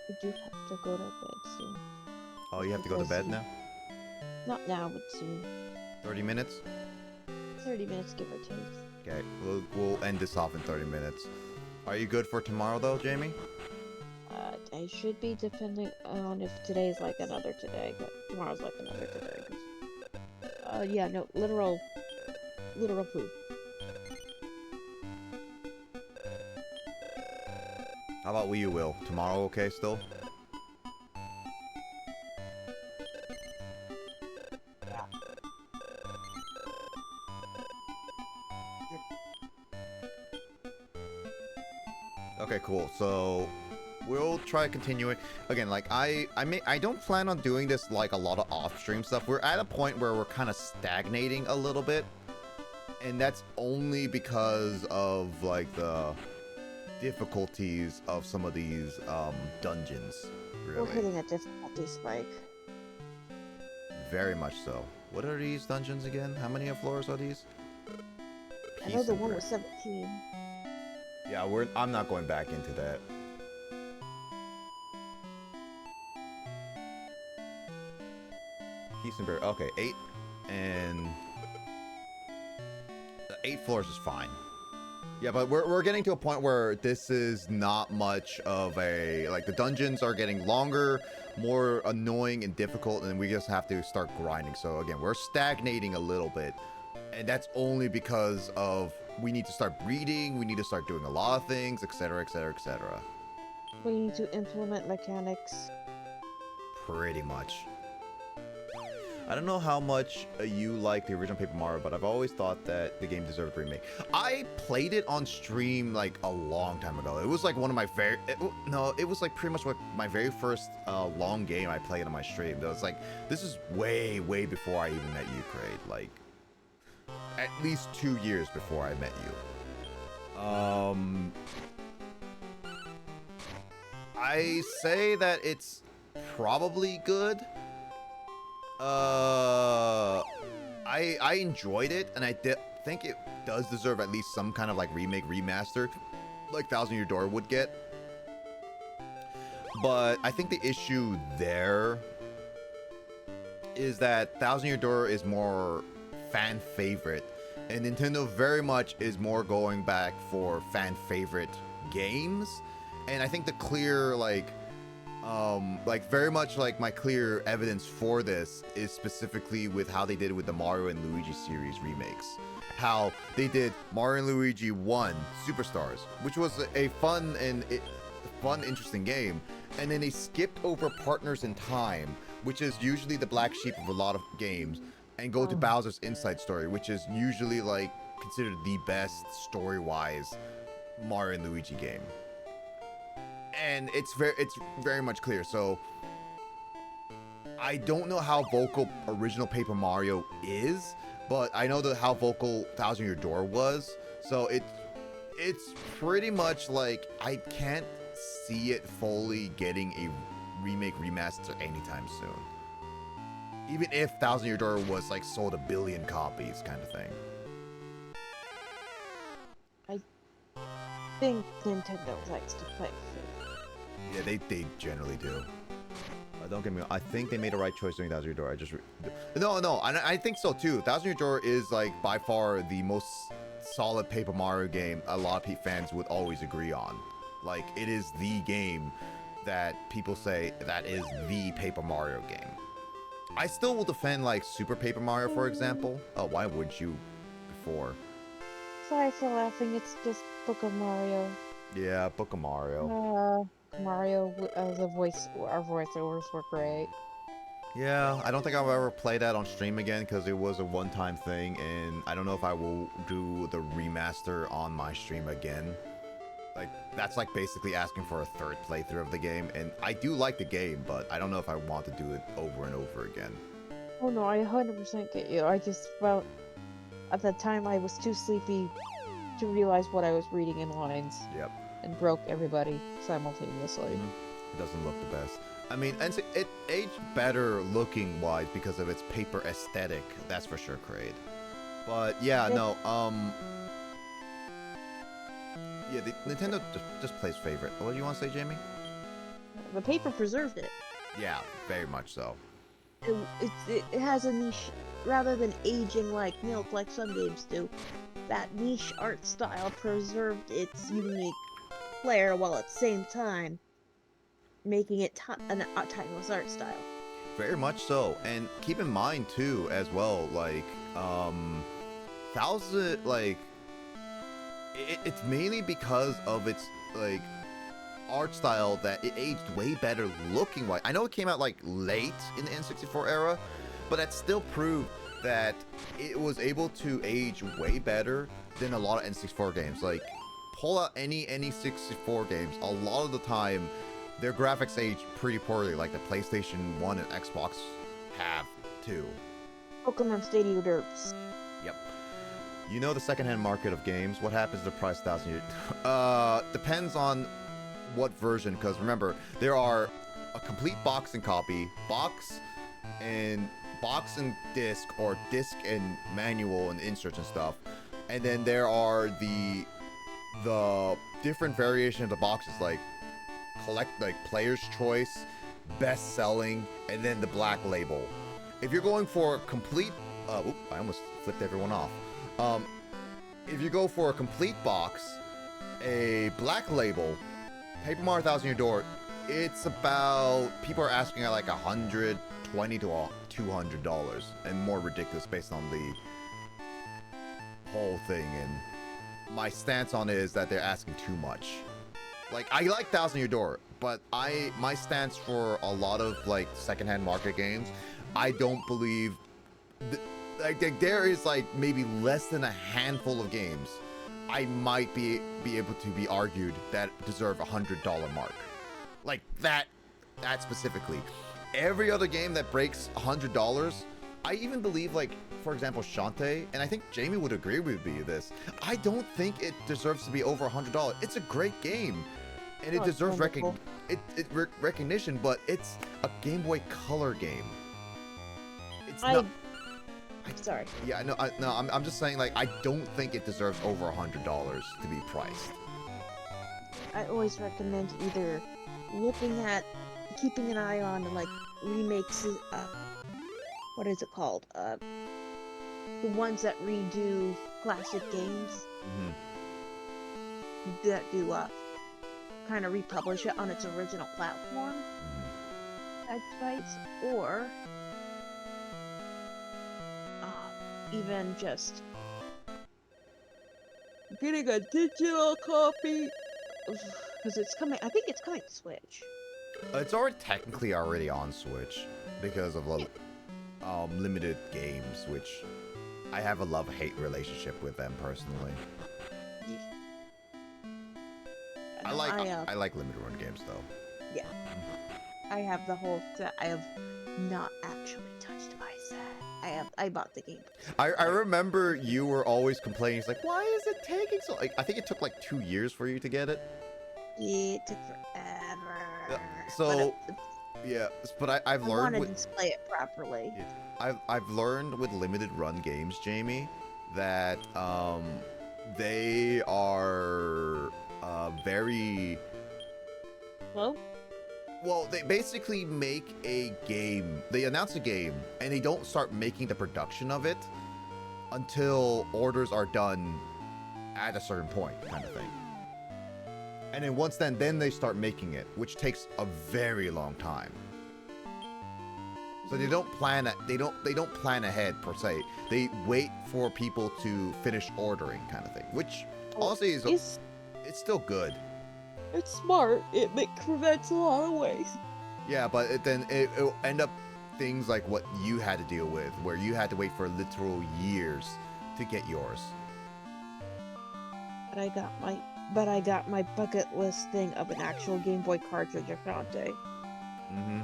We do have to go to bed soon. Oh, you have to go to bed now? Not now, but soon. 30 minutes? 30 minutes, give or take. Okay, we'll end this off in 30 minutes. Are you good for tomorrow, though, Jamie? I should be, depending on if today's like another today, but tomorrow's like another today. Yeah, no, literal food. How about you, Will? Tomorrow okay still? Okay, cool. So we'll try continuing. Again, like I don't plan on doing this like a lot of off-stream stuff. We're at a point where we're kind of stagnating a little bit, and that's only because of like the difficulties of some of these dungeons. Really, We're hitting a difficulty spike. very much so. What are these dungeons again? How many floors are these? I know the and one Brick. with 17. Yeah, I'm not going back into that. Peace and Brick. Okay, 8 and 8 floors is fine. Yeah, but we're getting to a point where this is not much of a, like, the dungeons are getting longer, more annoying and difficult, and we just have to start grinding. So again, we're stagnating a little bit, and that's only because of we need to start breeding, we need to start doing a lot of things, etc, etc, etc. We need to implement mechanics. Pretty much. I don't know how much you like the original Paper Mario, but I've always thought that the game deserved a remake. I played it on stream like a long time ago. It was like one of my it was like pretty much like my very first long game I played on my stream. It was like, this is way, way before I even met you, Kraid. Like, at least 2 years before I met you. I say that it's probably good. I enjoyed it, and I think it does deserve at least some kind of like remake, remaster, like Thousand Year Door would get. But I think the issue there is that Thousand Year Door is more fan favorite, and Nintendo very much is more going back for fan favorite games. And I think the clear like very much like my clear evidence for this is specifically with how they did it with the Mario and Luigi series remakes. How they did Mario and Luigi 1 Superstars, which was a fun, interesting game, and then they skipped over Partners in Time, which is usually the black sheep of a lot of games, and go to Bowser's Inside Story, which is usually like considered the best story-wise Mario and Luigi game. And it's very much clear. So I don't know how vocal original Paper Mario is, but I know how vocal Thousand Year Door was. So it's pretty much like I can't see it fully getting a remake remaster anytime soon. Even if Thousand Year Door was like sold 1 billion copies kind of thing. I think Nintendo likes to play food. Yeah, they generally do. Don't get me wrong. I think they made the right choice doing Thousand Year Door. No, I think so too. Thousand Year Door is like by far the most solid Paper Mario game a lot of fans would always agree on. Like, it is the game that people say that is the Paper Mario game. I still will defend like Super Paper Mario, for example. Oh, why would you before? Sorry for laughing, it's just Book of Mario. Yeah, Book of Mario. Mario, our voiceovers were great. Yeah, I don't think I'll ever play that on stream again because it was a one-time thing, and I don't know if I will do the remaster on my stream again. Like, that's like basically asking for a third playthrough of the game, and I do like the game, but I don't know if I want to do it over and over again. Oh no, I 100% get you. I just felt, at the time I was too sleepy to realize what I was reading in lines. Yep. And broke everybody simultaneously. It doesn't look the best. I mean, and it aged better looking wise because of its paper aesthetic. That's for sure, Kraid. But yeah, no. Yeah, Nintendo just plays favorite. What do you want to say, Jamie? The paper preserved it. Yeah, very much so. It has a niche rather than aging like milk, like some games do. That niche art style preserved its unique flair while at the same time making it a timeless art style. Very much so, and keep in mind too, as well, like Thousand, like it's mainly because of its like art style that it aged way better looking wise. I know it came out like late in the N64 era, but that still proved that it was able to age way better than a lot of N64 games. Like, pull out any N64 games, a lot of the time their graphics age pretty poorly, like the PlayStation 1 and Xbox have too. Pokemon Stadium Derps. Yep. You know the secondhand market of games. What happens to the price 1,000 years? Depends on what version, because remember, there are a complete box and copy, box and disc, or disc and manual and inserts and stuff. And then there are the different variation of the boxes, like player's choice, best selling, and then the black label. If you're going for a complete I almost flipped everyone off. If you go for a complete box, a black label, Paper Mario 1,000 Year Door, it's about, people are asking at like $120 to $200 and more ridiculous based on the whole thing. And my stance on it is that they're asking too much. Like, I like 1,000 Year Door, but my stance for a lot of like secondhand market games, I don't believe like there is like maybe less than a handful of games I might be able to be argued that deserve $100 mark. Like that specifically. Every other game that breaks $100, I even believe, like, for example, Shantae, and I think Jamie would agree with me this, I don't think it deserves to be over $100. It's a great game, and it deserves recognition, but it's a Game Boy Color game. It's not... Sorry. Yeah, no, I'm just saying, like, I don't think it deserves over $100 to be priced. I always recommend either keeping an eye on, like, remakes, what is it called? The ones that redo classic games. Mm-hmm. That do, kind of republish it on its original platform. Type sites, or even just getting a digital copy, because it's coming. I think it's coming to Switch. It's technically already on Switch because of limited games, which I have a love-hate relationship with them personally. I like limited run games though. Yeah. I have the whole set. I have not actually touched my set. I bought the game. I remember you were always complaining. It's like, why is it taking so? Like, I think it took like 2 years for you to get it. It took forever. So, yeah, but I've I learned wanted with to play it properly. I've learned with limited run games, Jamie, that they are very well, they basically make a game. They announce a game, and they don't start making the production of it until orders are done at a certain point, kind of thing. And then once then they start making it, which takes a very long time. So they don't plan. They don't plan ahead per se. They wait for people to finish ordering, kind of thing. Which honestly is it's still good. It's smart. It prevents a lot of waste. Yeah, but it'll end up things like what you had to deal with, where you had to wait for literal years to get yours. But I got my bucket list thing of an actual Game Boy cartridge of Dante. Mm-hmm.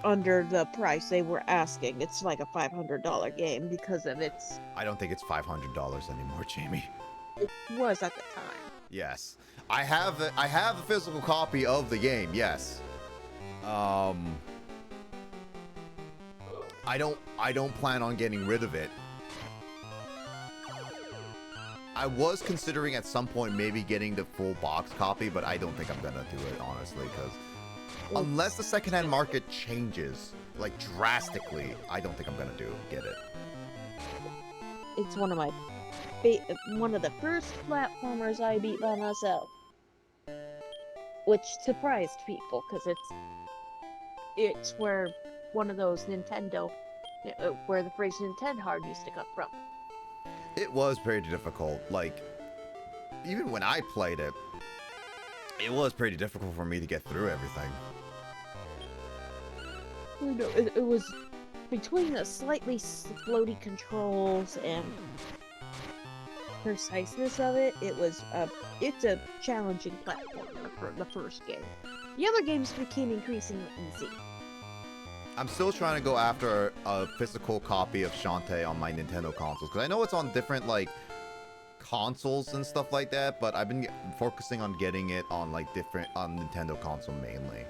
Under the price they were asking. It's like a $500 game because of its. I don't think it's $500 anymore, Jamie. It was at the time. Yes, I have a physical copy of the game. Yes. I don't plan on getting rid of it. I was considering at some point maybe getting the full box copy, but I don't think I'm gonna do it honestly, because unless the secondhand market changes like drastically, I don't think I'm gonna get it. It's one of the first platformers I beat by myself, which surprised people because it's where one of those Nintendo, where the phrase Nintendo hard used to come from. It was pretty difficult. Like, even when I played it, it was pretty difficult for me to get through everything. It was between the slightly floaty controls and preciseness of it. It's a challenging platformer for the first game. The other games became increasingly easy. I'm still trying to go after a physical copy of Shantae on my Nintendo consoles, because I know it's on different like consoles and stuff like that, but I've been focusing on getting it on like on Nintendo console mainly.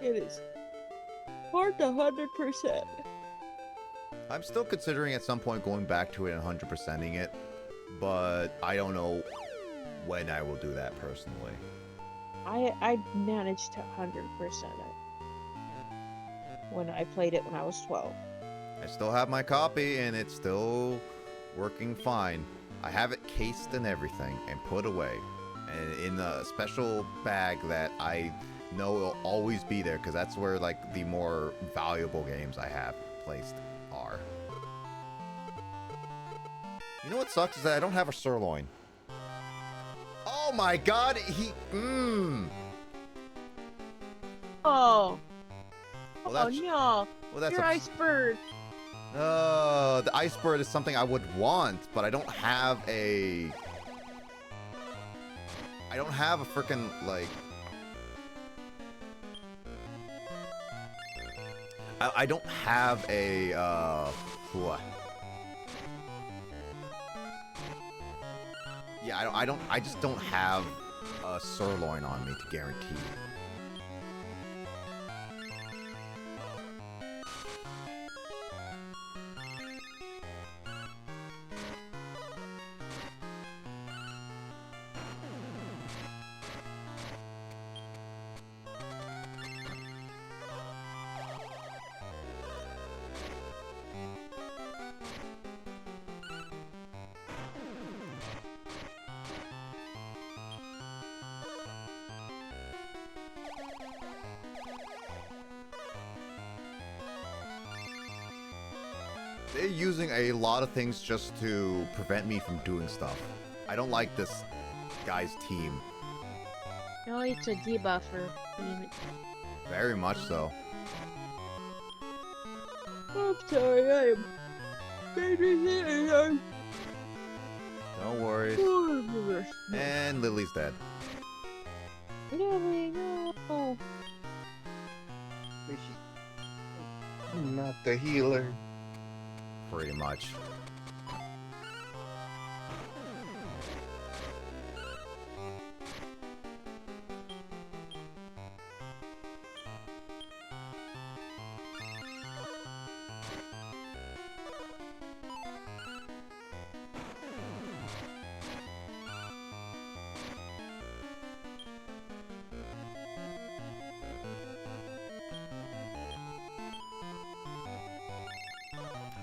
It is hard to 100%. I'm still considering at some point going back to it and 100%ing it, but I don't know when I will do that personally. I managed to 100% it when I played it when I was 12. I still have my copy and it's still working fine. I have it cased and everything and put away, and in a special bag that I know will always be there, because that's where like the more valuable games I have placed are. You know what sucks is that I don't have a sirloin. Oh my god, Oh. Well, Oh no. Well, that's Your ice bird. the ice bird is something I would want, but I don't have a freaking like I don't have a what? Yeah, I just don't have a sirloin on me to guarantee. They're using a lot of things just to prevent me from doing stuff. I don't like this guy's team. Oh, it's a debuffer. Damn it. Very much so. I'm sorry, I am. No worries. And Lily's dead. Lily, no. Not the healer. Pretty much.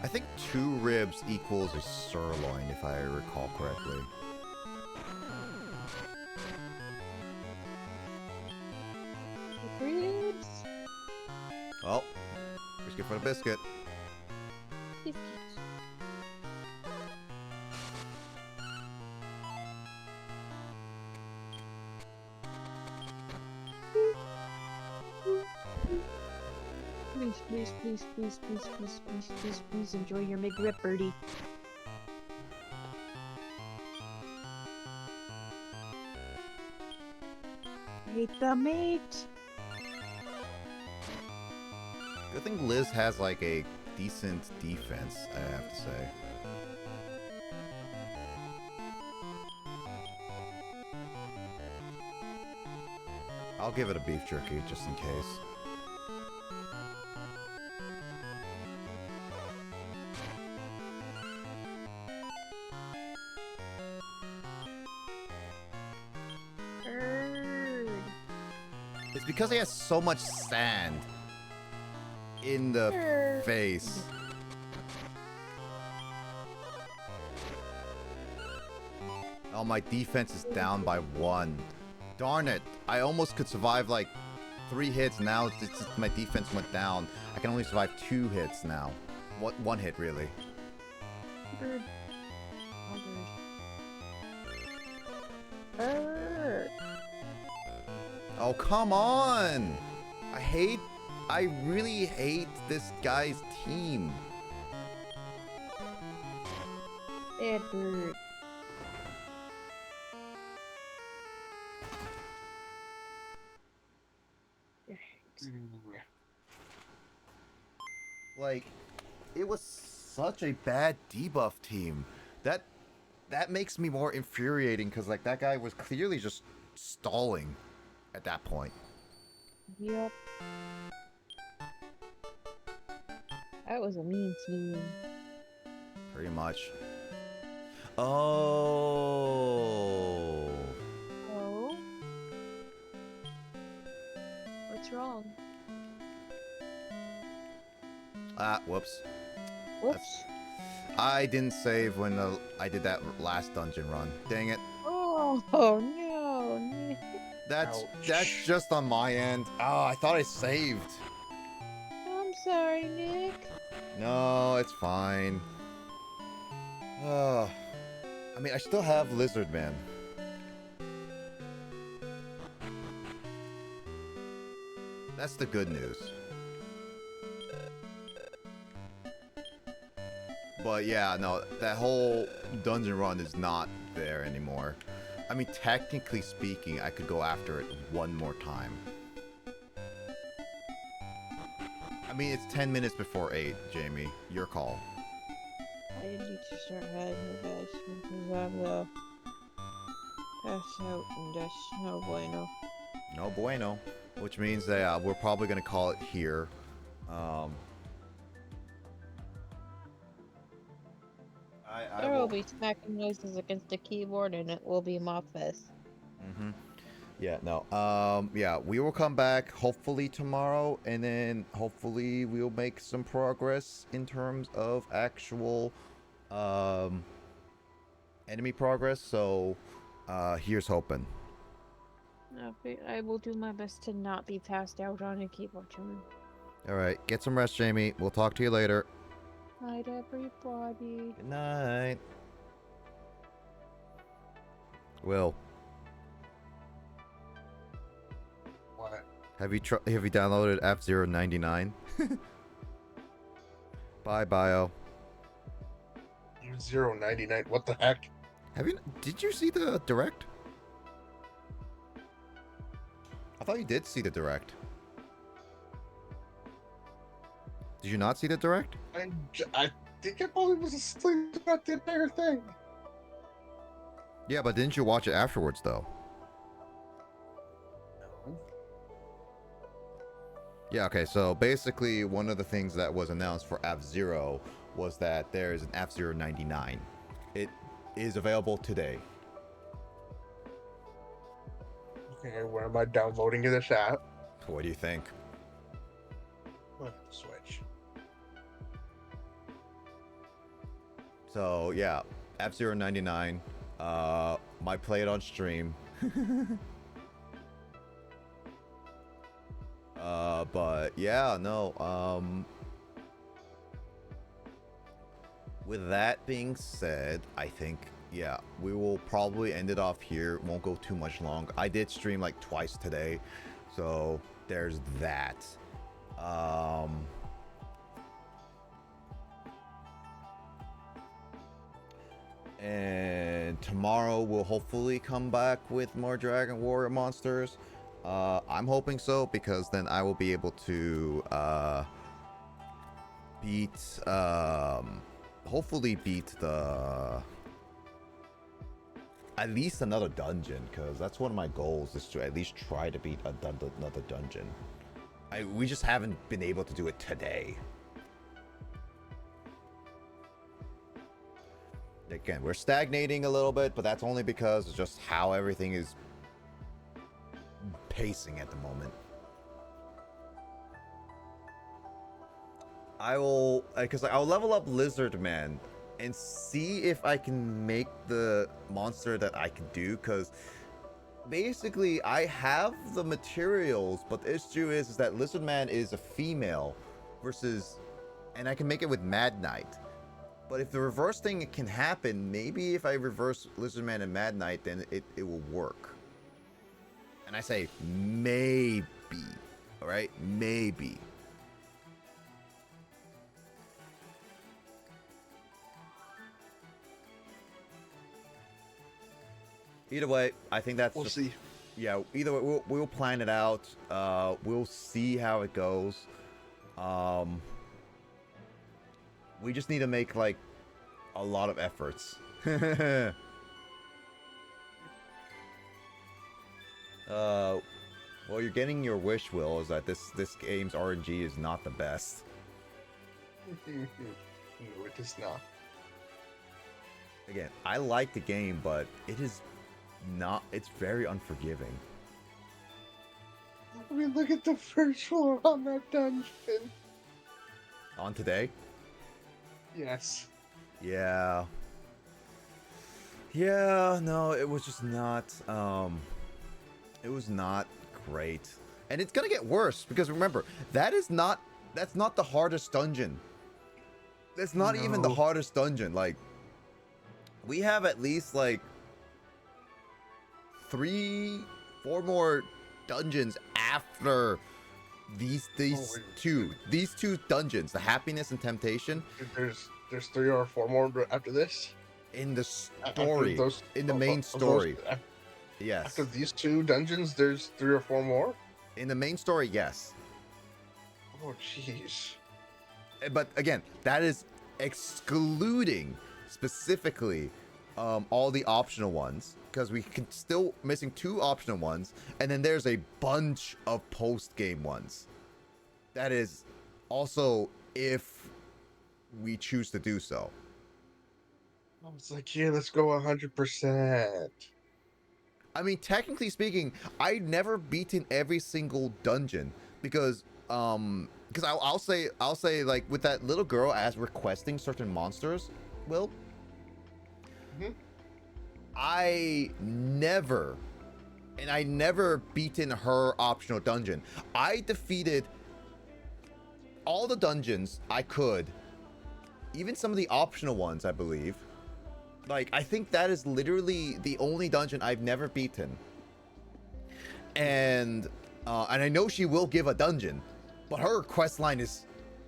I think 2 ribs equals a sirloin, if I recall correctly. Ribs. Well, biscuit for the biscuit. Biscuits. Please enjoy your McRib, birdie. Hate the meat. Good thing Liz has like a decent defense, I have to say. I'll give it a beef jerky just in case. It's because he has so much sand in the face. Oh, my defense is down by 1. Darn it. I almost could survive like 3 hits. Now it's just my defense went down. I can only survive 2 hits now. One hit, really. Bird. Oh, bird. Oh, come on! I really hate this guy's team. Bad bird. Like, it was such a bad debuff team. That makes me more infuriating because like that guy was clearly just stalling at that point. Yep. That was a mean team. Pretty much. Oh. Oh? What's wrong? Ah, whoops. Whoops. I didn't save when I did that last dungeon run. Dang it. Oh no. That's Ouch. just on my end. Oh, I thought I saved. I'm sorry, Nick. No, it's fine. I mean, I still have Lizard Man. That's the good news. But yeah, no, that whole dungeon run is not there anymore. I mean, technically speaking, I could go after it one more time. I mean, it's 10 minutes before 8, Jamie. Your call. I need to start hiding the guys because I'm the pass out and that's no bueno. No bueno. Which means that we're probably going to call it here. There will be smacking noises against the keyboard and it will be Mobfest. Mm-hmm. Yeah, no. Yeah, we will come back hopefully tomorrow, and then hopefully we'll make some progress in terms of actual enemy progress. So here's hoping. I will do my best to not be passed out on a keyboard tuner. All right, get some rest, Jamie. We'll talk to you later. Night, everybody. Good night. Will. Have you downloaded F-Zero 99? Bye, Bio. 099. What the heck? Did you see the direct? I thought you did see the direct. Did you not see the direct? I think I probably was asleep throughout the entire thing. Yeah, but didn't you watch it afterwards, though? No. Yeah, okay, so basically one of the things that was announced for F-Zero was that there is an F-Zero 99. It is available today. Okay, where am I downloading this at? What do you think? Switch. So, yeah, F-Zero 99. Might play it on stream. But yeah, no, with that being said, I think, yeah, we will probably end it off here. Won't go too much long. I did stream like twice today, so there's that. And tomorrow we'll hopefully come back with more Dragon Warrior monsters. I'm hoping so, because then I will be able to hopefully beat at least another dungeon, because that's one of my goals, is to at least try to beat another dungeon. We just haven't been able to do it today. Again, we're stagnating a little bit, but that's only because of just how everything is pacing at the moment. I'll level up Lizard Man and see if I can make the monster that I can do, because basically I have the materials, but the issue is that Lizard Man is a female and I can make it with Mad Knight. But if the reverse thing can happen, maybe if I reverse Lizard Man and Mad Knight, then it will work. And I say maybe, alright? Maybe. Either way, I think that's We'll see. Yeah, either way, we'll plan it out. We'll see how it goes. We just need to make, like, a lot of efforts. Well, you're getting your wish, Will, is that this game's RNG is not the best. No, it is not. Again, I like the game, but it is not. It's very unforgiving. I mean, look at the first floor on that dungeon. On today? Yes. Yeah. Yeah, no, it was just not, it was not great. And it's gonna get worse, because remember, that's not the hardest dungeon. That's not even the hardest dungeon. Like, we have at least, like, 3-4 more dungeons after these two dungeons, the happiness and temptation. There's 3 or 4 more after this. In the story, in the main story. Yes. After these 2 dungeons, there's 3 or 4 more. In the main story, yes. Oh, jeez. But again, that is excluding specifically all the optional ones, because we can still missing 2 optional ones, and then there's a bunch of post-game ones. That is also if we choose to do so. I was like, yeah, let's go 100%. I mean, technically speaking, I've never beaten every single dungeon, because I'll say like, with that little girl as requesting certain monsters, Will, I never beaten her optional dungeon. I defeated all the dungeons I could, even some of the optional ones, I believe. Like, I think that is literally the only dungeon I've never beaten. And And I know she will give a dungeon, but her quest line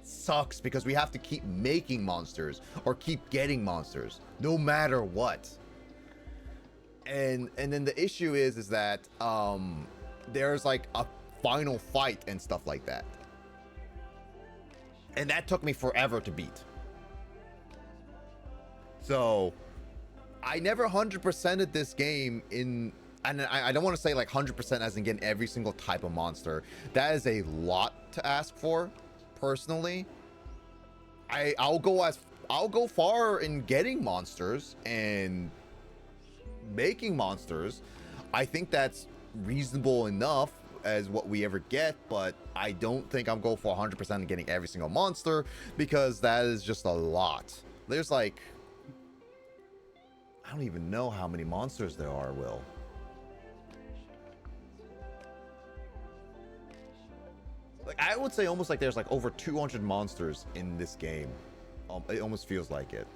sucks because we have to keep making monsters or keep getting monsters no matter what. And then the issue is that there's like a final fight and stuff like that, and that took me forever to beat. So I never 100%ed this game in, and I don't want to say like 100% as in getting every single type of monster. That is a lot to ask for, personally. I'll go far in getting monsters and making monsters. I think that's reasonable enough as what we ever get, but I don't think I'm going for 100% in getting every single monster, because that is just a lot. There's like, I don't even know how many monsters there are, Will. Like, I would say almost like there's like over 200 monsters in this game. It almost feels like it.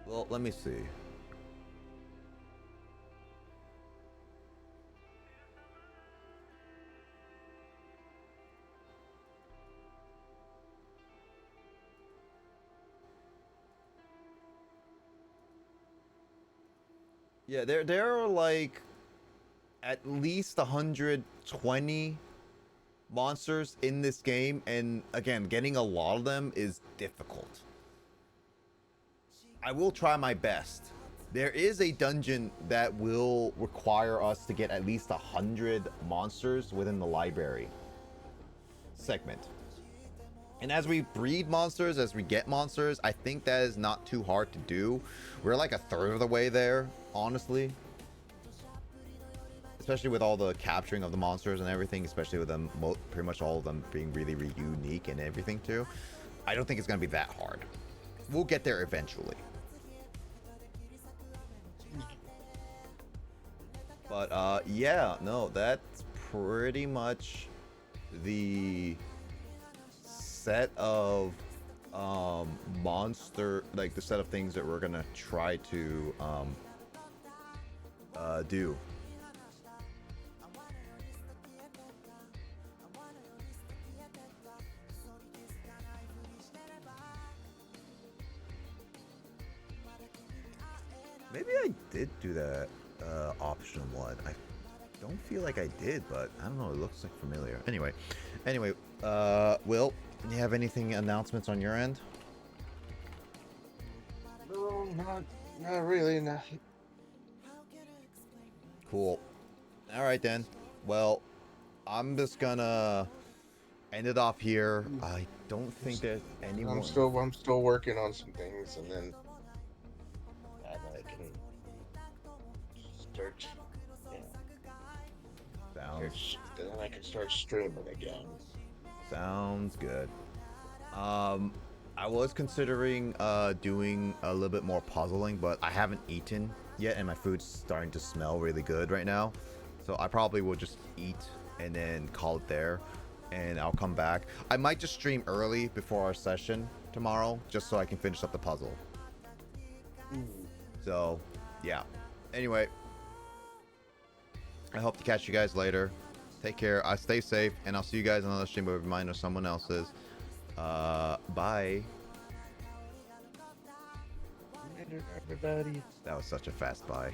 Well, let me see. Yeah, there are like at least 120 monsters in this game, and again, getting a lot of them is difficult. I will try my best. There is a dungeon that will require us to get at least 100 monsters within the library segment. And as we breed monsters, as we get monsters, I think that is not too hard to do. We're like a third of the way there, honestly. Especially with all the capturing of the monsters and everything, especially with them, pretty much all of them being really, really unique and everything too. I don't think it's going to be that hard. We'll get there eventually. But yeah, no, that's pretty much the set of monster, like the set of things that we're gonna try to do. Maybe I did do that option one. I don't feel like I did, but I don't know, it looks like familiar. Anyway, Will, do you have anything announcements on your end? No, not really. Not. Cool. All right then. Well, I'm just gonna end it off here. I don't think there's anyone. I'm still working on some things, and then I can start. Then I can start streaming again. Sounds good. I was considering doing a little bit more puzzling, but I haven't eaten yet, and my food's starting to smell really good right now. So I probably will just eat and then call it there, and I'll come back. I might just stream early before our session tomorrow, just so I can finish up the puzzle. So, yeah. Anyway, I hope to catch you guys later. Take care. Stay safe, and I'll see you guys on another stream of mine or someone else's. Bye. Later, everybody. That was such a fast bye.